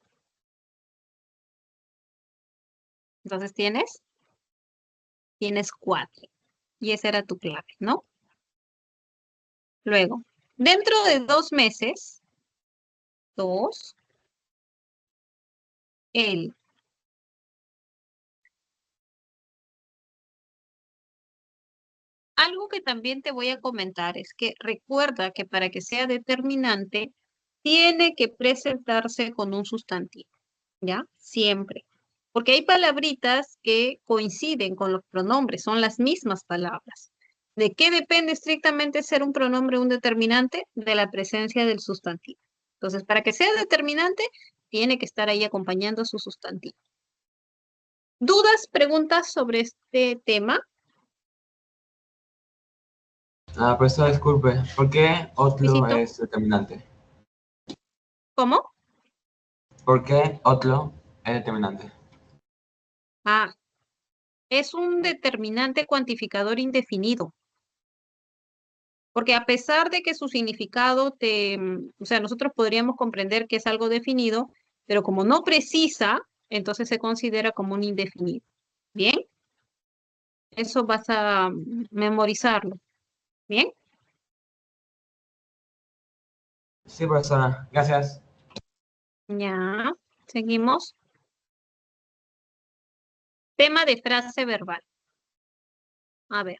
Entonces tienes cuatro. Y esa era tu clave, ¿no? Luego, dentro de 2 meses, dos, él. Algo que también te voy a comentar es que recuerda que para que sea determinante, tiene que presentarse con un sustantivo, ¿ya? Siempre. Porque hay palabritas que coinciden con los pronombres, son las mismas palabras. ¿De qué depende estrictamente ser un pronombre un determinante? De la presencia del sustantivo. Entonces, para que sea determinante, tiene que estar ahí acompañando su sustantivo. ¿Dudas, preguntas sobre este tema? Profesor, disculpe, ¿por qué otro Luisito, es determinante? ¿cómo? ¿Por qué otro es determinante? Ah, es un determinante cuantificador indefinido, porque a pesar de que su significado o sea, nosotros podríamos comprender que es algo definido, pero como no precisa, entonces se considera como un indefinido. ¿Bien? Eso vas a memorizarlo. ¿Bien? Sí, profesora, gracias. Ya, seguimos. Tema de frase verbal. A ver.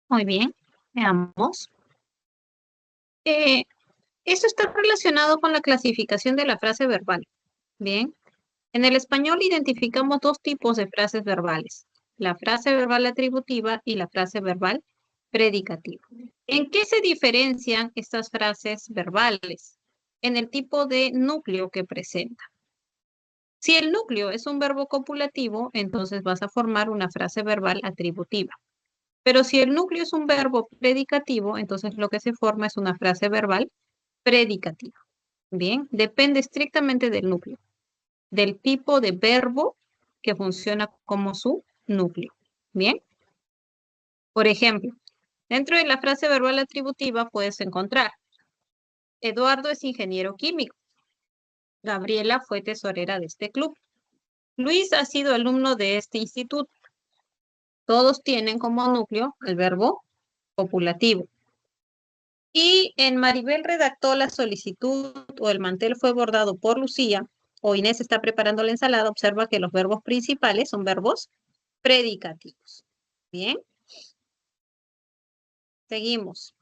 Muy bien, veamos. Esto está relacionado con la clasificación de la frase verbal. Bien, en el español identificamos dos tipos de frases verbales, la frase verbal atributiva y la frase verbal predicativa. ¿En qué se diferencian estas frases verbales? En el tipo de núcleo que presenta. Si el núcleo es un verbo copulativo, entonces vas a formar una frase verbal atributiva. Pero si el núcleo es un verbo predicativo, entonces lo que se forma es una frase verbal predicativa. Bien, depende estrictamente del núcleo, del tipo de verbo que funciona como su núcleo. Bien, por ejemplo, dentro de la frase verbal atributiva puedes encontrar: Eduardo es ingeniero químico. Gabriela fue tesorera de este club. Luis ha sido alumno de este instituto. Todos tienen como núcleo el verbo copulativo. Y en Maribel redactó la solicitud o el mantel fue bordado por Lucía o Inés está preparando la ensalada, observa que los verbos principales son verbos predicativos. Bien, seguimos.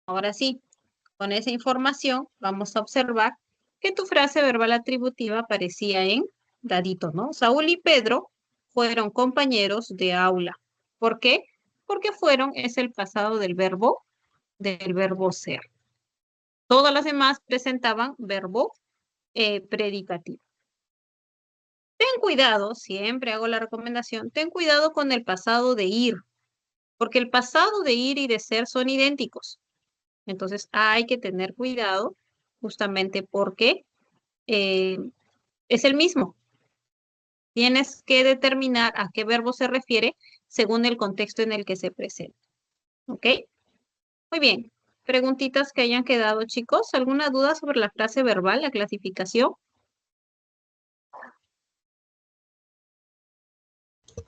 Ahora sí, con esa información vamos a observar que tu frase verbal atributiva aparecía en dadito, ¿no? Saúl y Pedro fueron compañeros de aula. ¿Por qué? Porque fueron es el pasado del verbo ser. Todas las demás presentaban verbo predicativo. Ten cuidado, siempre hago la recomendación, ten cuidado con el pasado de ir, porque el pasado de ir y de ser son idénticos. Entonces hay que tener cuidado justamente porque eh, es el mismo. Tienes que determinar a qué verbo se refiere según el contexto en el que se presenta. ¿Ok? Muy bien. Preguntitas que hayan quedado, chicos. ¿Alguna duda sobre la frase verbal, la clasificación?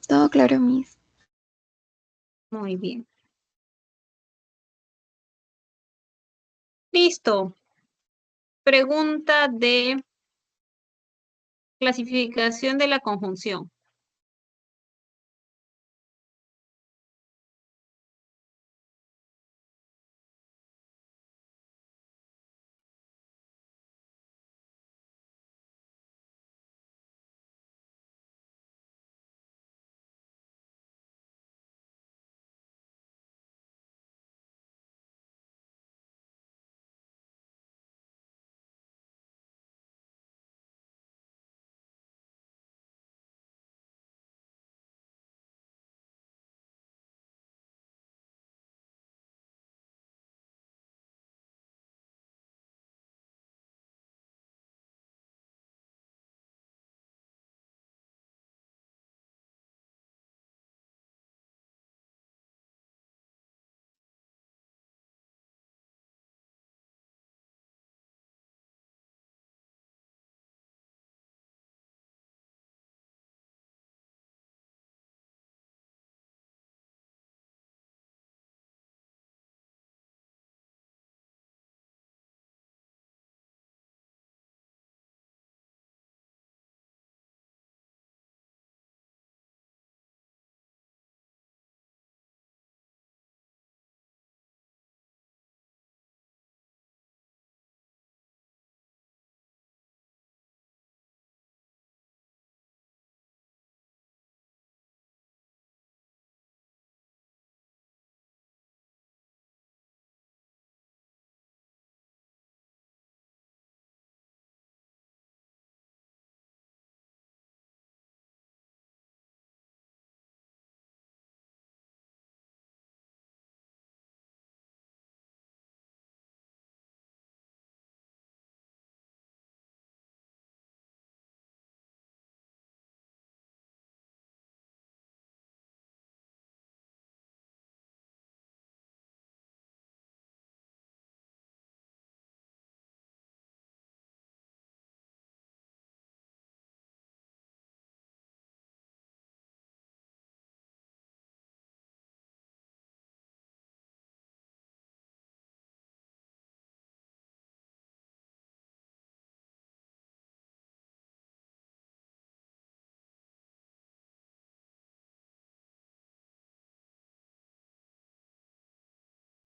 Todo claro, Miss. Muy bien. Listo. Pregunta de clasificación de la conjunción.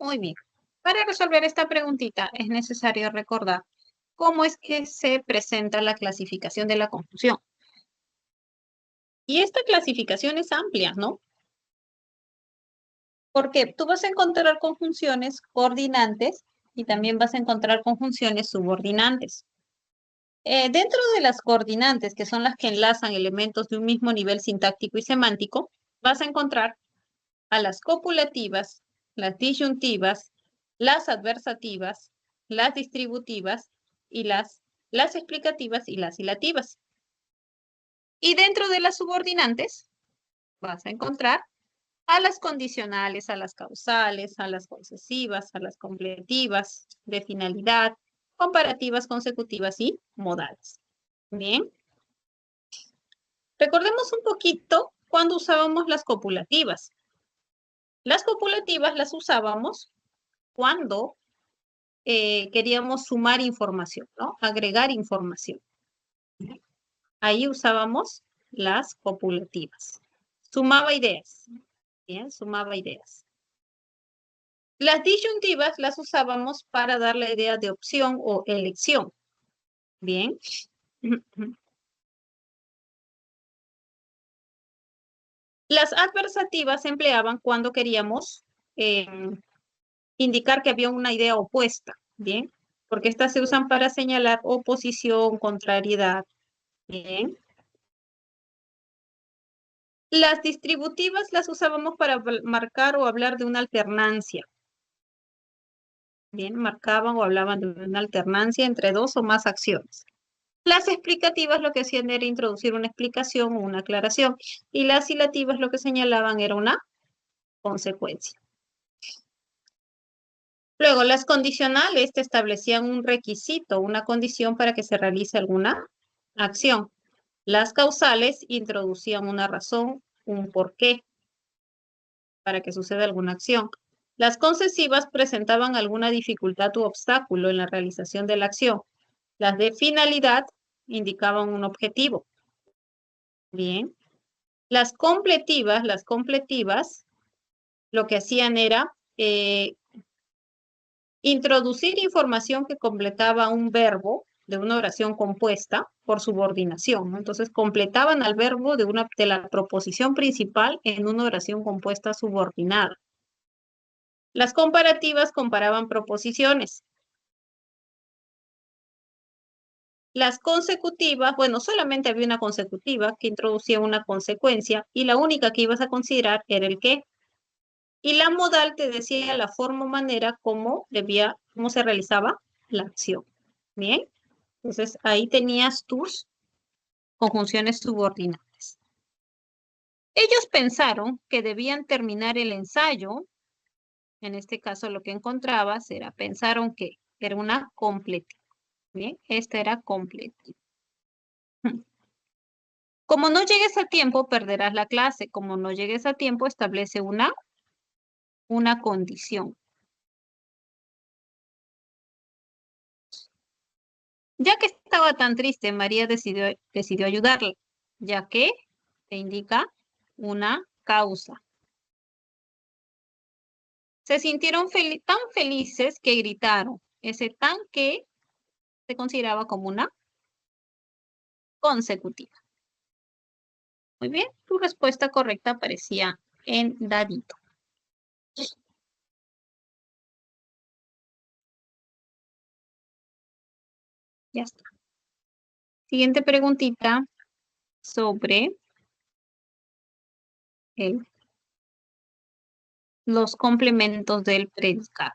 Muy bien. Para resolver esta preguntita es necesario recordar cómo es que se presenta la clasificación de la conjunción. Y esta clasificación es amplia, ¿no? Porque tú vas a encontrar conjunciones coordinantes y también vas a encontrar conjunciones subordinantes. Dentro de las coordinantes, que son las que enlazan elementos de un mismo nivel sintáctico y semántico, vas a encontrar a las copulativas, las disyuntivas, las adversativas, las distributivas y las explicativas y las ilativas. Y dentro de las subordinantes vas a encontrar a las condicionales, a las causales, a las concesivas, a las completivas, de finalidad, comparativas, consecutivas y modales. Bien. Recordemos un poquito cuando usábamos las copulativas. Las copulativas las usábamos cuando queríamos sumar información, ¿no? Agregar información. Ahí usábamos las copulativas. Sumaba ideas. Bien, sumaba ideas. Las disyuntivas las usábamos para dar la idea de opción o elección. Bien. Las adversativas se empleaban cuando queríamos indicar que había una idea opuesta. Bien. Porque estas se usan para señalar oposición, contrariedad. Bien. Las distributivas las usábamos para marcar o hablar de una alternancia. Bien, marcaban o hablaban de una alternancia entre dos o más acciones. Las explicativas lo que hacían era introducir una explicación o una aclaración. Y las ilativas lo que señalaban era una consecuencia. Luego, las condicionales te establecían un requisito, una condición para que se realice alguna acción. Las causales introducían una razón, un porqué para que suceda alguna acción. Las concesivas presentaban alguna dificultad u obstáculo en la realización de la acción. Las de finalidad indicaban un objetivo. Bien. Las completivas lo que hacían era introducir información que completaba un verbo de una oración compuesta por subordinación, ¿no? Entonces completaban al verbo de la proposición principal en una oración compuesta subordinada. Las comparativas comparaban proposiciones. Las consecutivas, bueno, solamente había una consecutiva que introducía una consecuencia y la única que ibas a considerar era el qué. Y la modal te decía la forma o manera cómo se realizaba la acción. Bien, entonces ahí tenías tus conjunciones subordinadas. Ellos pensaron que debían terminar el ensayo. En este caso lo que encontrabas pensaron que era una completiva. Bien, esta era completiva. Como no llegues a tiempo, perderás la clase. Como no llegues a tiempo, establece una condición. Ya que estaba tan triste, María decidió ayudarla, ya que te indica una causa. Se sintieron tan felices que gritaron. Ese tan que se consideraba como una consecutiva. Muy bien, tu respuesta correcta aparecía en dadito. Ya está. Siguiente preguntita sobre los complementos del predicado.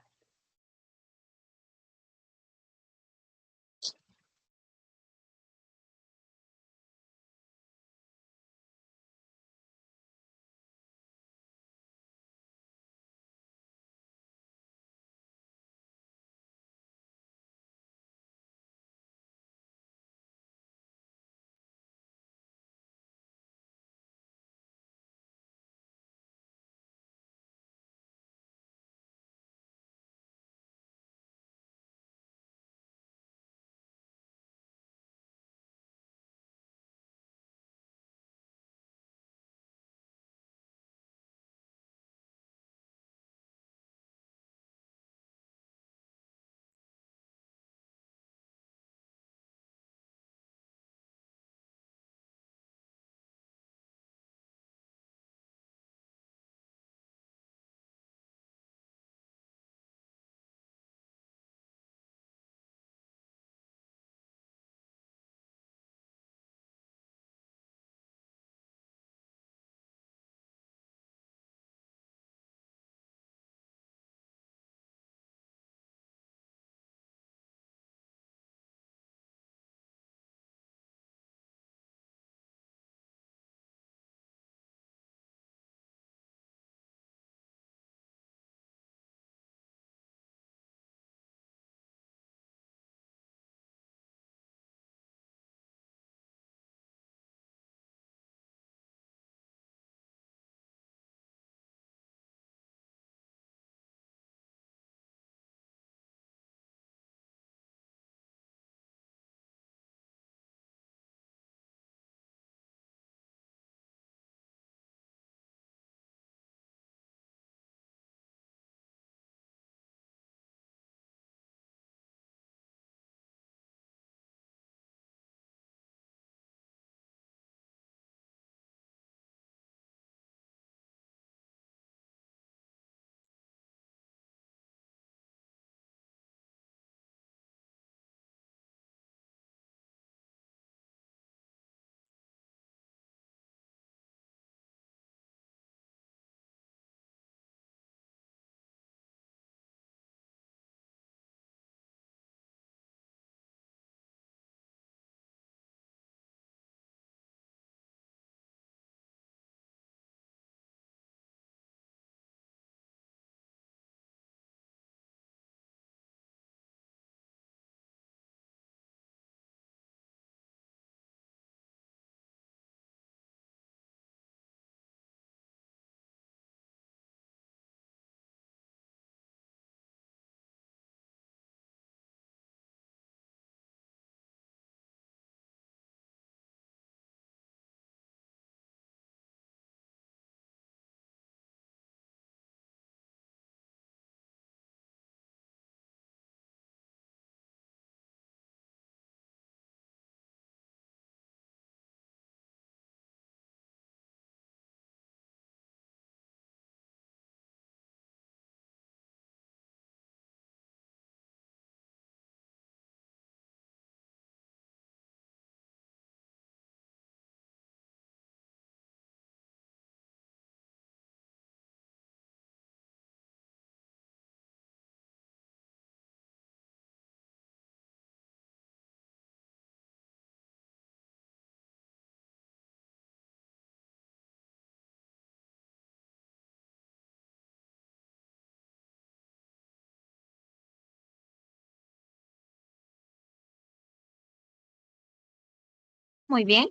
Muy bien,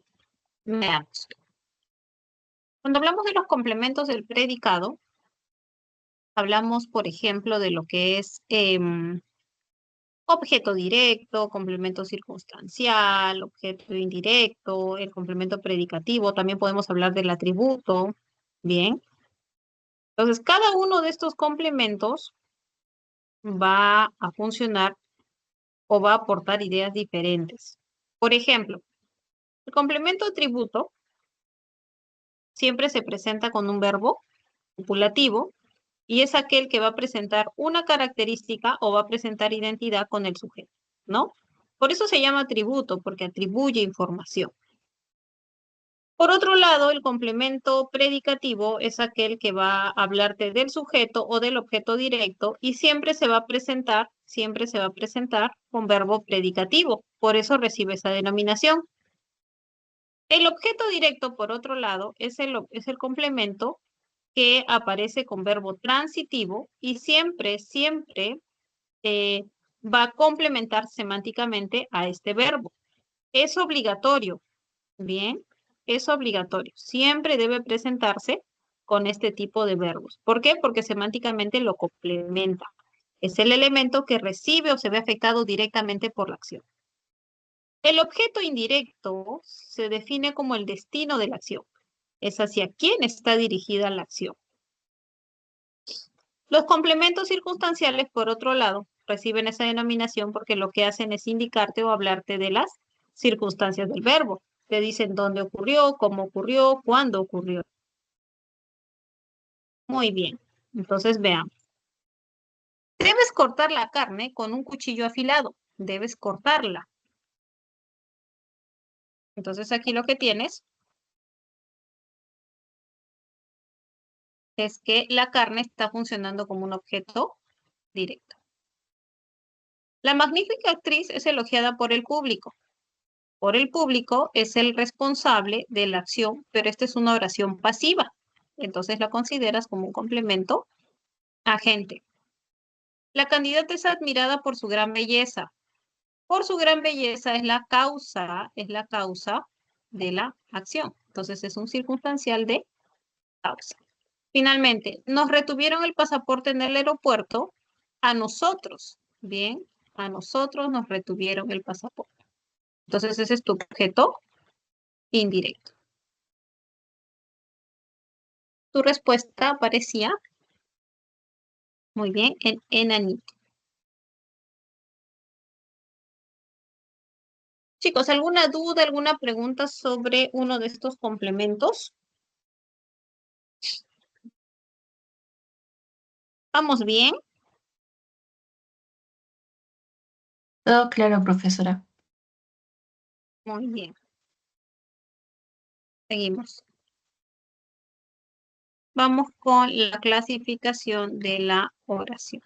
veamos. Cuando hablamos de los complementos del predicado, hablamos, por ejemplo, de lo que es objeto directo, complemento circunstancial, objeto indirecto, el complemento predicativo. También podemos hablar del atributo. Bien. Entonces, cada uno de estos complementos va a funcionar o va a aportar ideas diferentes. Por ejemplo, el complemento atributo siempre se presenta con un verbo copulativo y es aquel que va a presentar una característica o va a presentar identidad con el sujeto, ¿no? Por eso se llama atributo, porque atribuye información. Por otro lado, el complemento predicativo es aquel que va a hablarte del sujeto o del objeto directo y siempre se va a presentar con verbo predicativo. Por eso recibe esa denominación. El objeto directo, por otro lado, es el complemento que aparece con verbo transitivo y siempre eh, va a complementar semánticamente a este verbo. Es obligatorio, bien, es obligatorio. Siempre debe presentarse con este tipo de verbos. ¿Por qué? Porque semánticamente lo complementa. Es el elemento que recibe o se ve afectado directamente por la acción. El objeto indirecto se define como el destino de la acción. Es hacia quién está dirigida la acción. Los complementos circunstanciales, por otro lado, reciben esa denominación porque lo que hacen es indicarte o hablarte de las circunstancias del verbo. Te dicen dónde ocurrió, cómo ocurrió, cuándo ocurrió. Muy bien. Entonces veamos. Debes cortar la carne con un cuchillo afilado. Debes cortarla. Entonces aquí lo que tienes es que la carne está funcionando como un objeto directo. La magnífica actriz es elogiada por el público. Por el público es el responsable de la acción, pero esta es una oración pasiva. Entonces la consideras como un complemento agente. La candidata es admirada por su gran belleza. Por su gran belleza es la causa de la acción. Entonces es un circunstancial de causa. Finalmente, nos retuvieron el pasaporte en el aeropuerto a nosotros. Bien, a nosotros nos retuvieron el pasaporte. Entonces ese es tu objeto indirecto. Tu respuesta aparecía muy bien en enanito. Chicos, ¿alguna duda, alguna pregunta sobre uno de estos complementos? ¿Vamos bien? Todo claro, profesora. Muy bien. Seguimos. Vamos con la clasificación de la oración.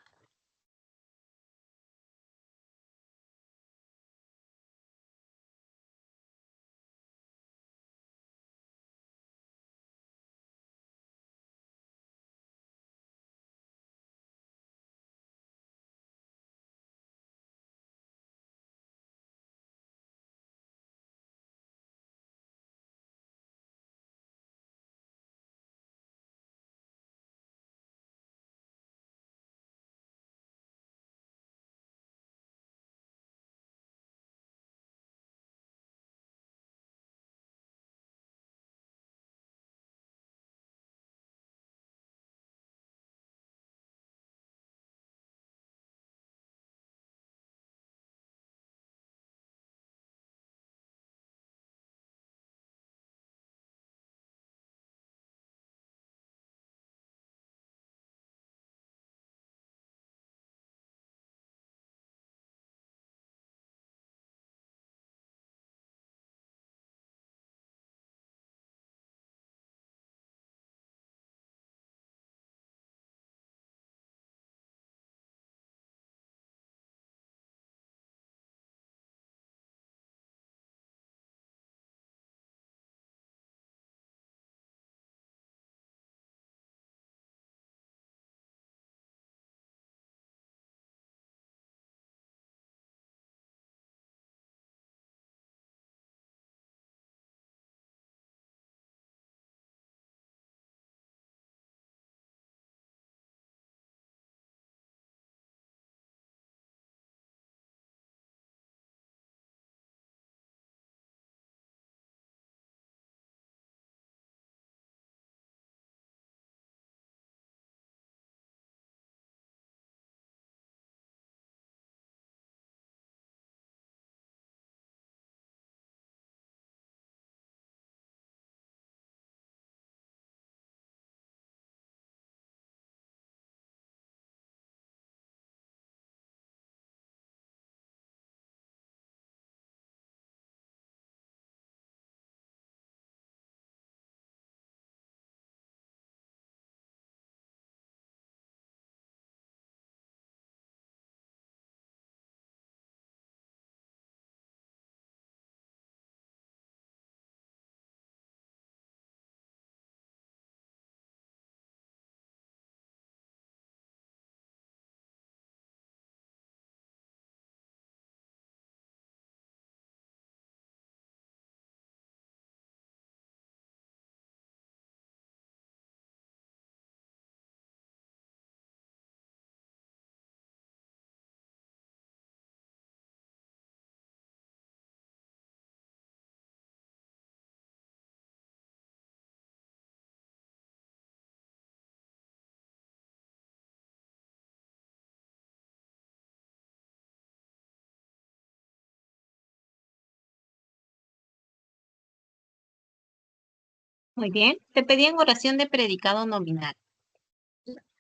Muy bien. Te pedían oración de predicado nominal.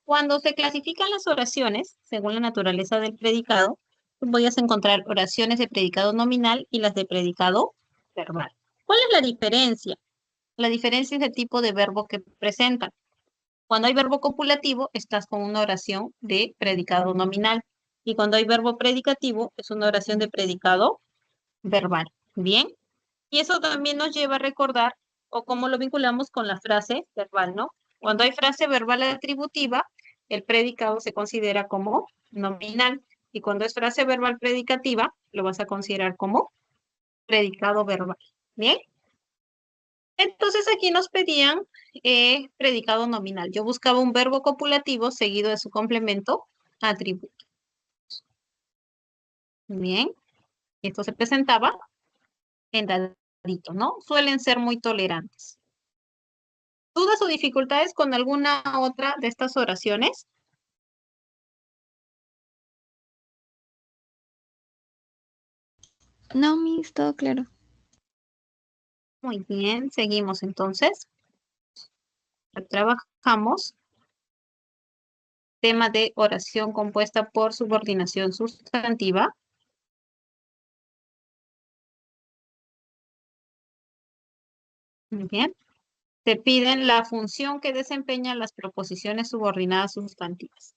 Cuando se clasifican las oraciones, según la naturaleza del predicado, tú voy a encontrar oraciones de predicado nominal y las de predicado verbal. ¿Cuál es la diferencia? La diferencia es el tipo de verbo que presentan. Cuando hay verbo copulativo, estás con una oración de predicado nominal. Y cuando hay verbo predicativo, es una oración de predicado verbal. Bien. Y eso también nos lleva a recordar o cómo lo vinculamos con la frase verbal, ¿no? Cuando hay frase verbal atributiva, el predicado se considera como nominal. Y cuando es frase verbal predicativa, lo vas a considerar como predicado verbal. Bien. Entonces aquí nos pedían predicado nominal. Yo buscaba un verbo copulativo seguido de su complemento atributo. Bien. Esto se presentaba en dadito, ¿no? Suelen ser muy tolerantes. ¿Dudas o dificultades con alguna otra de estas oraciones? No, Miss, todo claro. Muy bien, seguimos entonces. Trabajamos tema de oración compuesta por subordinación sustantiva. Muy bien. Te piden la función que desempeñan las preposiciones subordinadas sustantivas.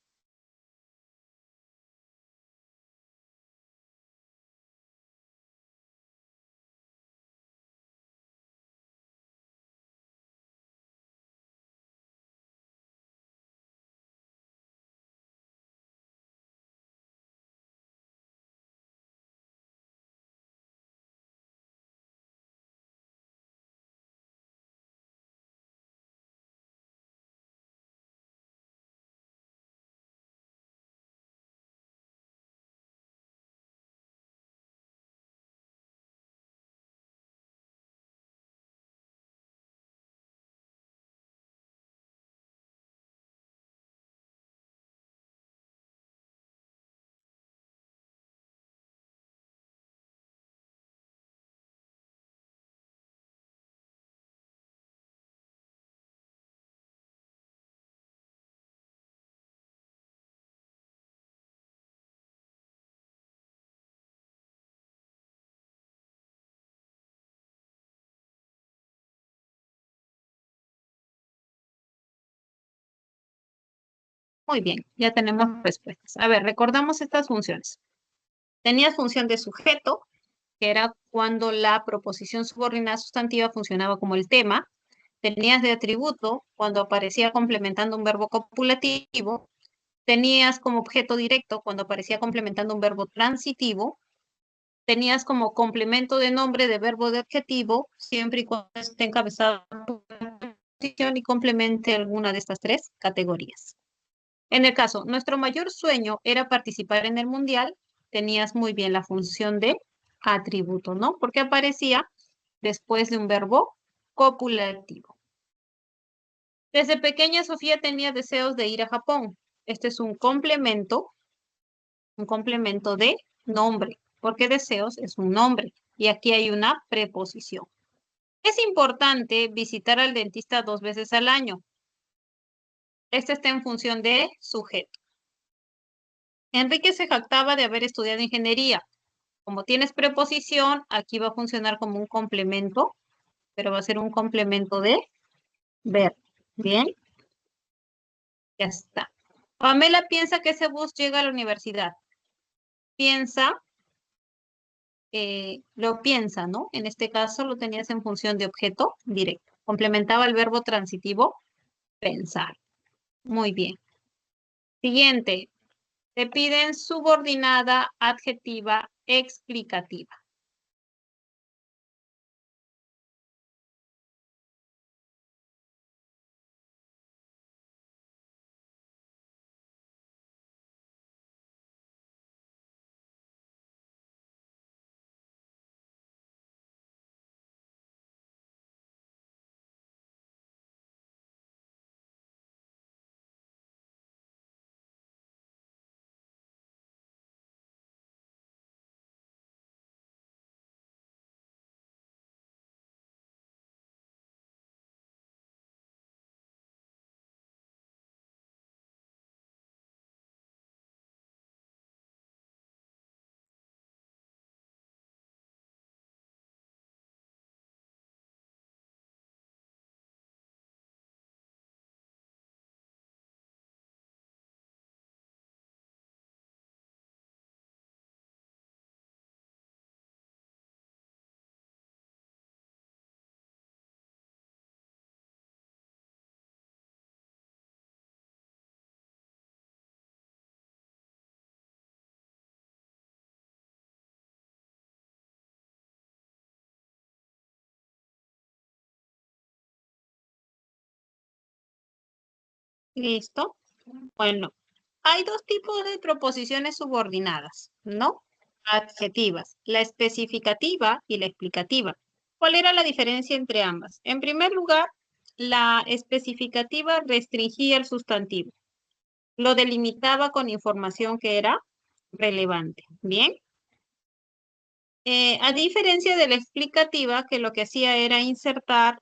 Muy bien, ya tenemos respuestas. A ver, recordamos estas funciones. Tenías función de sujeto, que era cuando la proposición subordinada sustantiva funcionaba como el tema. Tenías de atributo, cuando aparecía complementando un verbo copulativo. Tenías como objeto directo, cuando aparecía complementando un verbo transitivo. Tenías como complemento de nombre de verbo de adjetivo, siempre y cuando esté encabezado por una preposición y complemente alguna de estas tres categorías. En el caso, nuestro mayor sueño era participar en el mundial, tenías muy bien la función de atributo, ¿no? Porque aparecía después de un verbo copulativo. Desde pequeña Sofía tenía deseos de ir a Japón. Este es un complemento de nombre, porque deseos es un nombre y aquí hay una preposición. Es importante visitar al dentista 2 veces al año. Este está en función de sujeto. Enrique se jactaba de haber estudiado ingeniería. Como tienes preposición, aquí va a funcionar como un complemento, pero va a ser un complemento de verbo. Bien, ya está. Pamela piensa que ese bus llega a la universidad. Piensa, lo piensa, ¿no? En este caso lo tenías en función de objeto directo. Complementaba el verbo transitivo pensar. Muy bien. Siguiente. Te piden subordinada, adjetiva, explicativa. ¿Listo? Bueno, hay dos tipos de proposiciones subordinadas, ¿no? Adjetivas, la especificativa y la explicativa. ¿Cuál era la diferencia entre ambas? En primer lugar, la especificativa restringía el sustantivo, lo delimitaba con información que era relevante. Bien. A diferencia de la explicativa, que lo que hacía era insertar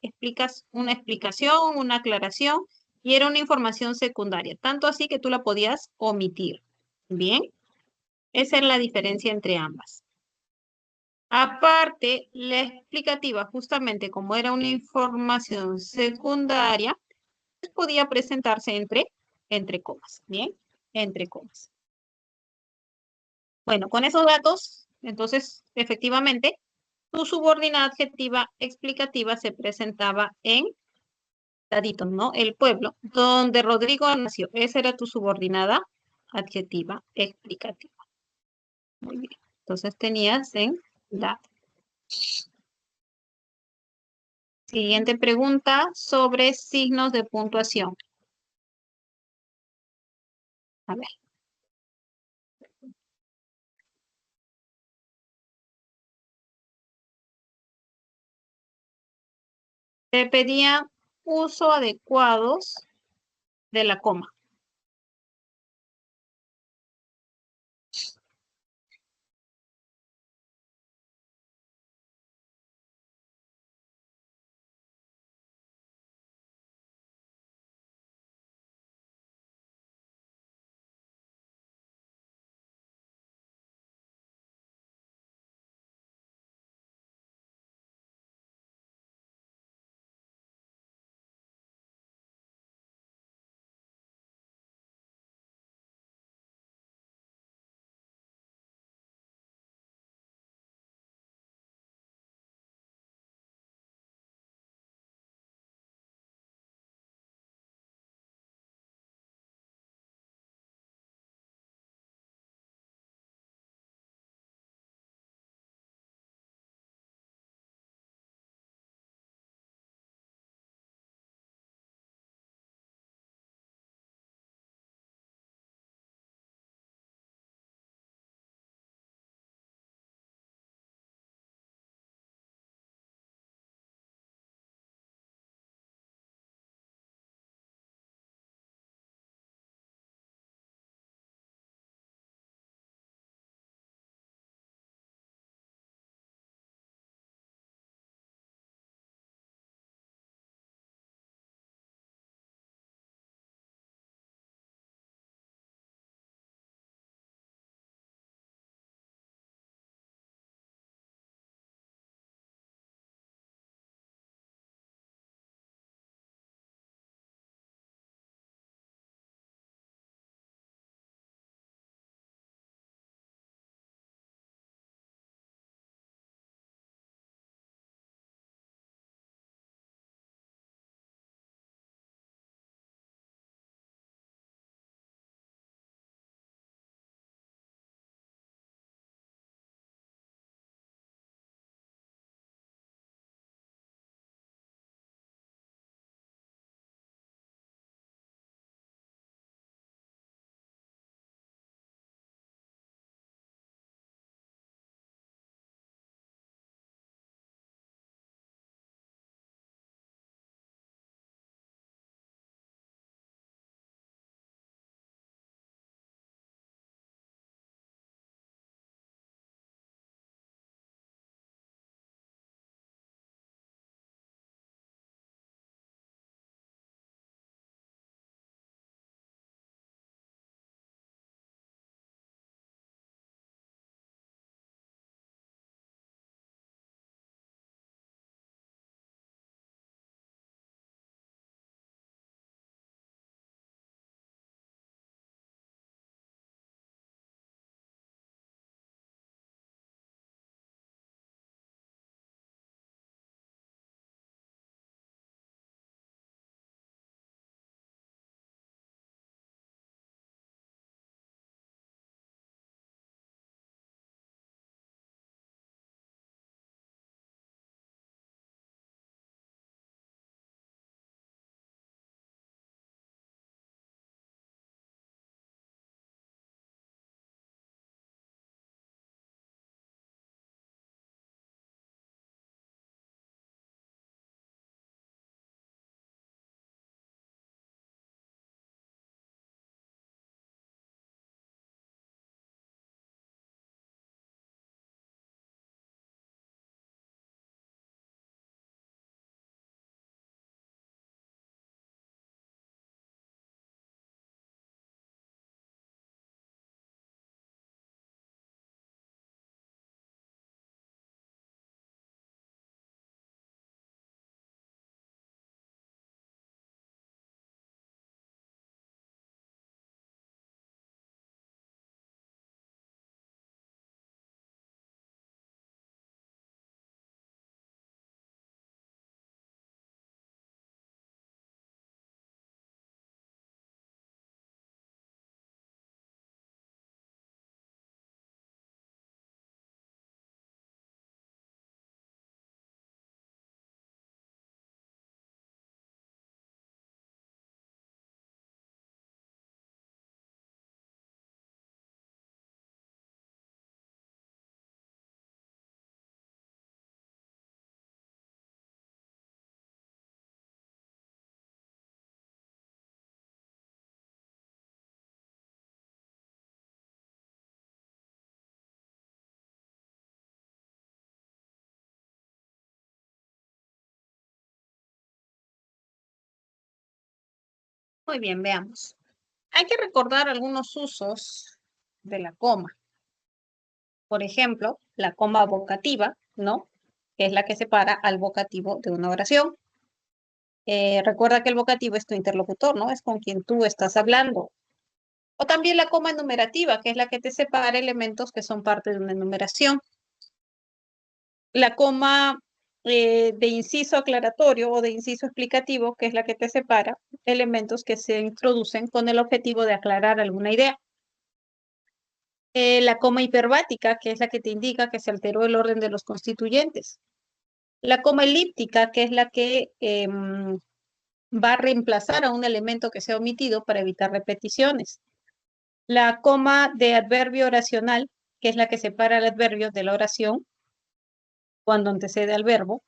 una explicación, una aclaración, y era una información secundaria, tanto así que tú la podías omitir. Bien, esa es la diferencia entre ambas. Aparte, la explicativa, justamente como era una información secundaria, pues podía presentarse entre comas. Bien, entre comas. Bueno, con esos datos, entonces, efectivamente, tu subordinada adjetiva explicativa se presentaba en Dadito, ¿no? El pueblo, donde Rodrigo nació. Esa era tu subordinada adjetiva explicativa. Muy bien. Entonces tenías en la siguiente pregunta sobre signos de puntuación. A ver. Te pedían uso adecuados de la coma. Muy bien, veamos. Hay que recordar algunos usos de la coma. Por ejemplo, la coma vocativa, ¿no? Que es la que separa al vocativo de una oración. Recuerda que el vocativo es tu interlocutor, ¿no? Es con quien tú estás hablando. O también la coma enumerativa, que es la que te separa elementos que son parte de una enumeración. La coma de inciso aclaratorio o de inciso explicativo, que es la que te separa elementos que se introducen con el objetivo de aclarar alguna idea. La coma hiperbática, que es la que te indica que se alteró el orden de los constituyentes. La coma elíptica, que es la que va a reemplazar a un elemento que se ha omitido para evitar repeticiones. La coma de adverbio oracional, que es la que separa el adverbio de la oración cuando antecede al verbo.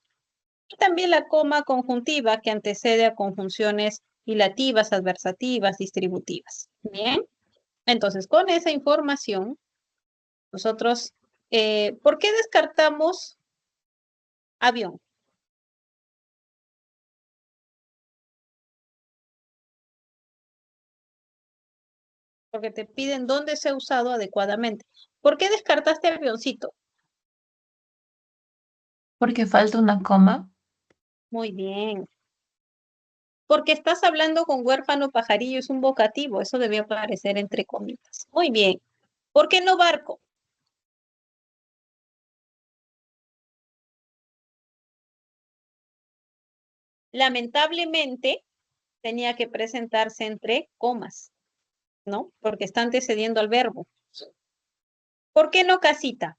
Y también la coma conjuntiva, que antecede a conjunciones ilativas, adversativas, distributivas. Bien, entonces con esa información, nosotros, ¿por qué descartamos avión? Porque te piden dónde se ha usado adecuadamente. ¿Por qué descartaste avioncito? Porque falta una coma. Muy bien. Porque estás hablando con huérfano pajarillo, es un vocativo, eso debía aparecer entre comitas. Muy bien. ¿Por qué no barco? Lamentablemente tenía que presentarse entre comas, ¿no? Porque está antecediendo al verbo. ¿Por qué no casita?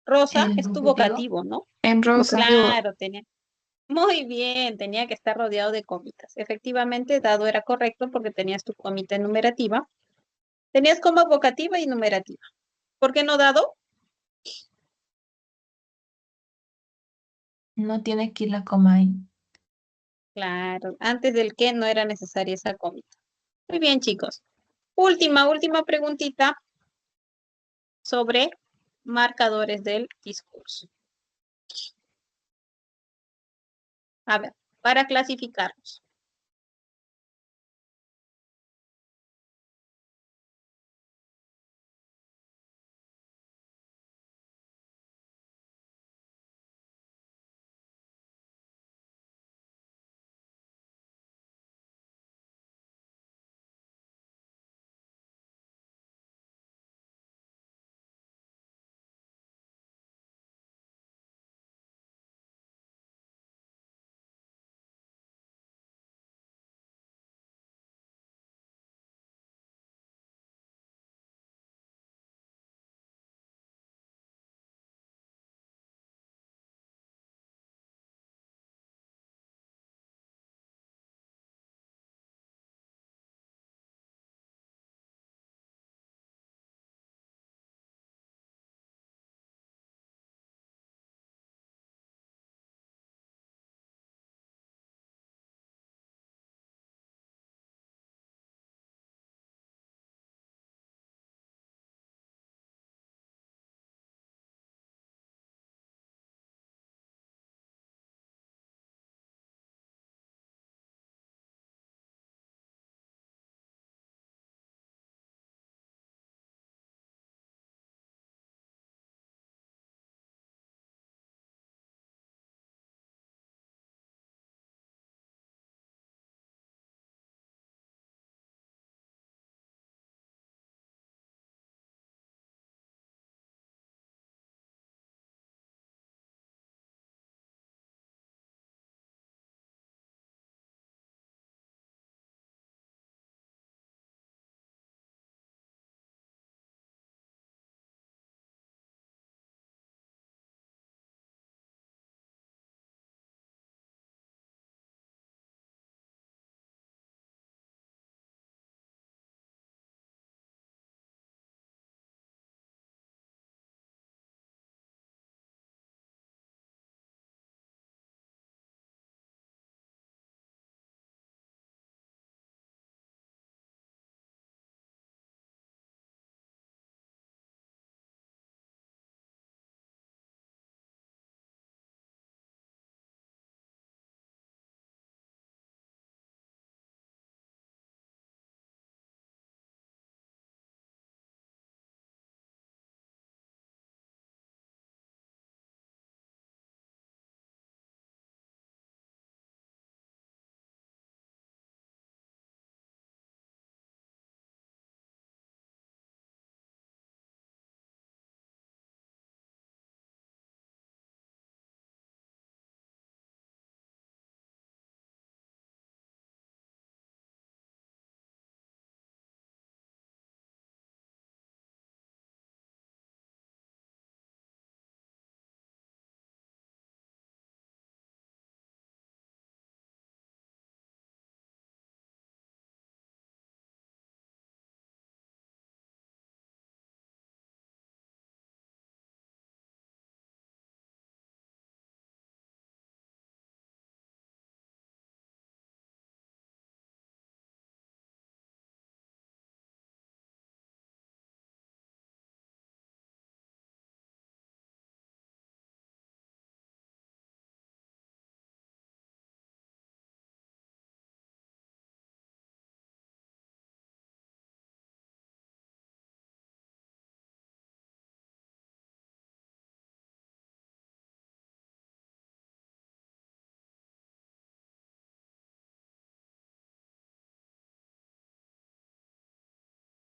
Rosa ¿El es tu vocativo? vocativo, ¿no? En rosa. Claro, tenía. Muy bien, tenía que estar rodeado de comitas. Efectivamente, dado era correcto porque tenías tu comita enumerativa. Tenías coma vocativa y numerativa. ¿Por qué no dado? No tiene que ir la coma ahí. Claro, antes del que no era necesaria esa comita. Muy bien, chicos. Última preguntita sobre marcadores del discurso. A ver, para clasificarlos.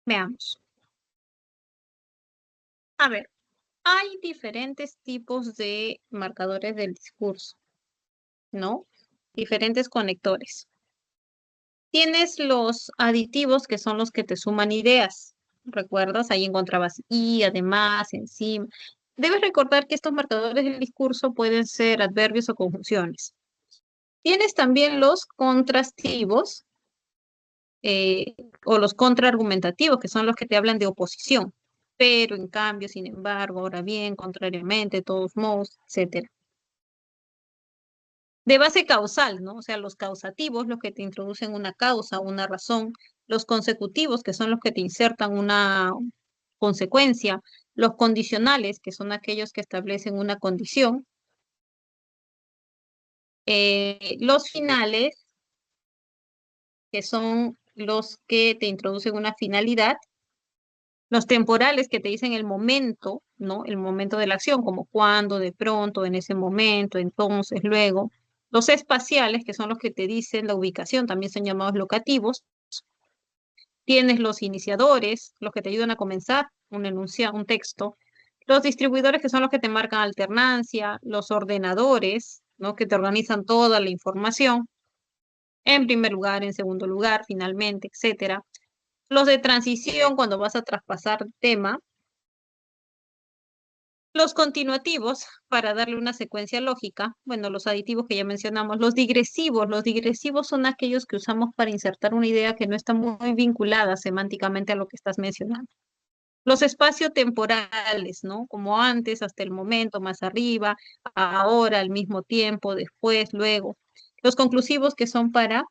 Veamos. A ver, hay diferentes tipos de marcadores del discurso, ¿no? Diferentes conectores. Tienes los aditivos, que son los que te suman ideas. ¿Recuerdas? Ahí encontrabas y, además, encima. Debes recordar que estos marcadores del discurso pueden ser adverbios o conjunciones. Tienes también los contrastivos o los contraargumentativos, que son los que te hablan de oposición. Pero, en cambio, sin embargo, ahora bien, contrariamente, de todos modos, etc. De base causal, ¿no? O sea, los causativos, los que te introducen una causa, una razón, los consecutivos, que son los que te insertan una consecuencia, los condicionales, que son aquellos que establecen una condición, los finales, que son los que te introducen una finalidad, los temporales, que te dicen el momento, ¿no? El momento de la acción, como cuándo, de pronto, en ese momento, entonces, luego. Los espaciales, que son los que te dicen la ubicación, también son llamados locativos. Tienes los iniciadores, los que te ayudan a comenzar un enunciado, un texto. Los distribuidores, que son los que te marcan alternancia. Los ordenadores, ¿no? Que te organizan toda la información. En primer lugar, en segundo lugar, finalmente, etcétera. Los de transición, cuando vas a traspasar tema. Los continuativos, para darle una secuencia lógica, bueno, los aditivos que ya mencionamos, los digresivos son aquellos que usamos para insertar una idea que no está muy vinculada semánticamente a lo que estás mencionando. Los espaciotemporales, ¿no? Como antes, hasta el momento, más arriba, ahora, al mismo tiempo, después, luego. Los conclusivos, que son para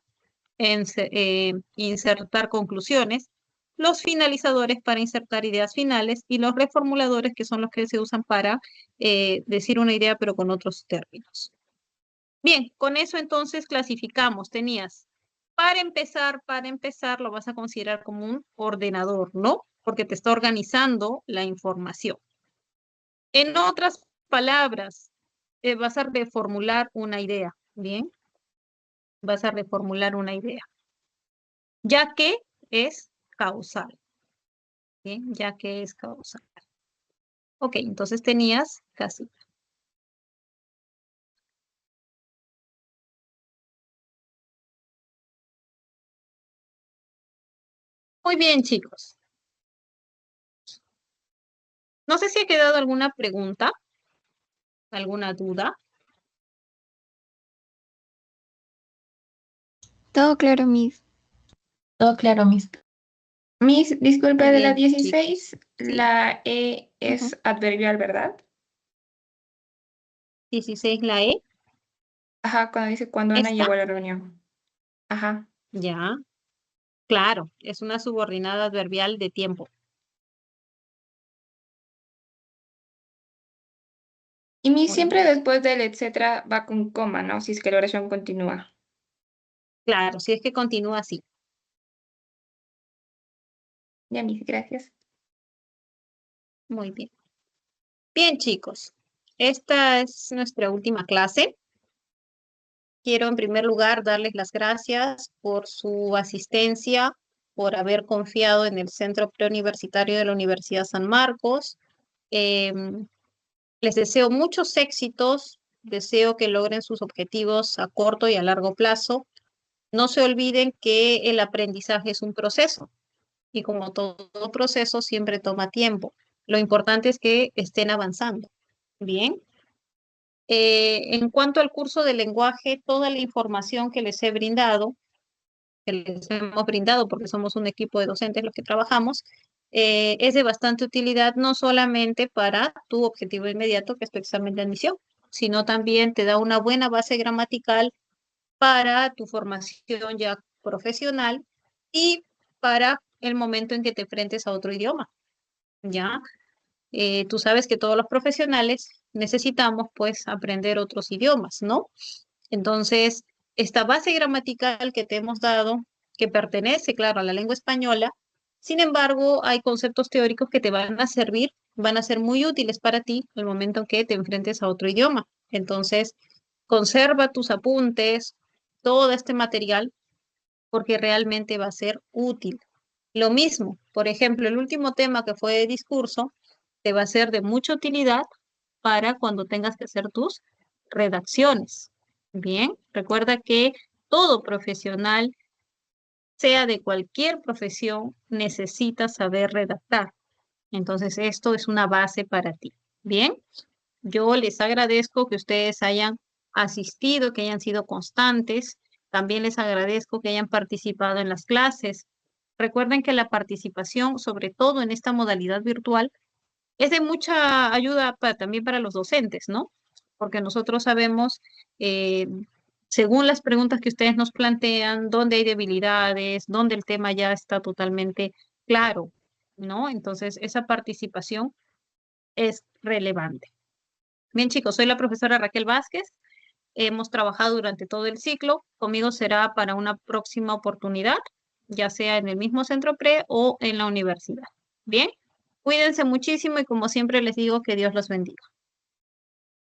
insertar conclusiones, los finalizadores para insertar ideas finales y los reformuladores, que son los que se usan para decir una idea pero con otros términos. Bien, con eso entonces clasificamos. Tenías, para empezar, lo vas a considerar como un ordenador, ¿no? Porque te está organizando la información. En otras palabras, vas a reformular una idea, ¿bien? Vas a reformular una idea, ya que es causal. Bien, ya que es causal. Ok, entonces tenías casi. Muy bien, chicos. No sé si ha quedado alguna pregunta, alguna duda. Todo claro, Miss. Todo claro, Miss. Miss, disculpe, Muy de la bien, 16, chicos. Sí. la E es Ujú. adverbial, ¿verdad? 16 la E. Ajá, cuando dice cuando Ana Esta. llegó a la reunión. Ajá. Ya. Claro, es una subordinada adverbial de tiempo. Y Miss Muy siempre bien. después del etcétera va con coma, ¿no? Si es que la oración continúa. Claro, si es que continúa así. Ya, Miss, gracias. Muy bien. Bien, chicos. Esta es nuestra última clase. Quiero en primer lugar darles las gracias por su asistencia, por haber confiado en el Centro Preuniversitario de la Universidad San Marcos. Em, Les deseo muchos éxitos, deseo que logren sus objetivos a corto y a largo plazo. No se olviden que el aprendizaje es un proceso y como todo proceso siempre toma tiempo. Lo importante es que estén avanzando. Bien. En cuanto al curso de lenguaje, toda la información que les he brindado, que les hemos brindado porque somos un equipo de docentes los que trabajamos, es de bastante utilidad no solamente para tu objetivo inmediato, que es tu examen de admisión, sino también te da una buena base gramatical para tu formación ya profesional y para el momento en que te enfrentes a otro idioma, ¿ya? Tú sabes que todos los profesionales necesitamos pues aprender otros idiomas, ¿no? Entonces, esta base gramatical que te hemos dado, que pertenece, claro, a la lengua española, sin embargo, hay conceptos teóricos que te van a servir, van a ser muy útiles para ti al momento en que te enfrentes a otro idioma. Entonces, conserva tus apuntes, todo este material, porque realmente va a ser útil. Lo mismo, por ejemplo, el último tema que fue de discurso te va a ser de mucha utilidad para cuando tengas que hacer tus redacciones. Bien, recuerda que todo profesional, sea de cualquier profesión, necesita saber redactar. Entonces, esto es una base para ti. Bien, yo les agradezco que ustedes hayan asistido, que hayan sido constantes. También les agradezco que hayan participado en las clases. Recuerden que la participación, sobre todo en esta modalidad virtual, es de mucha ayuda también para los docentes, ¿no? Porque nosotros sabemos, según las preguntas que ustedes nos plantean, dónde hay debilidades, dónde el tema ya está totalmente claro, ¿no? Entonces, esa participación es relevante. Bien, chicos, soy la profesora Raquel Vázquez. Hemos trabajado durante todo el ciclo. Conmigo será para una próxima oportunidad, ya sea en el mismo centro pre o en la universidad. Bien, cuídense muchísimo y como siempre les digo, que Dios los bendiga.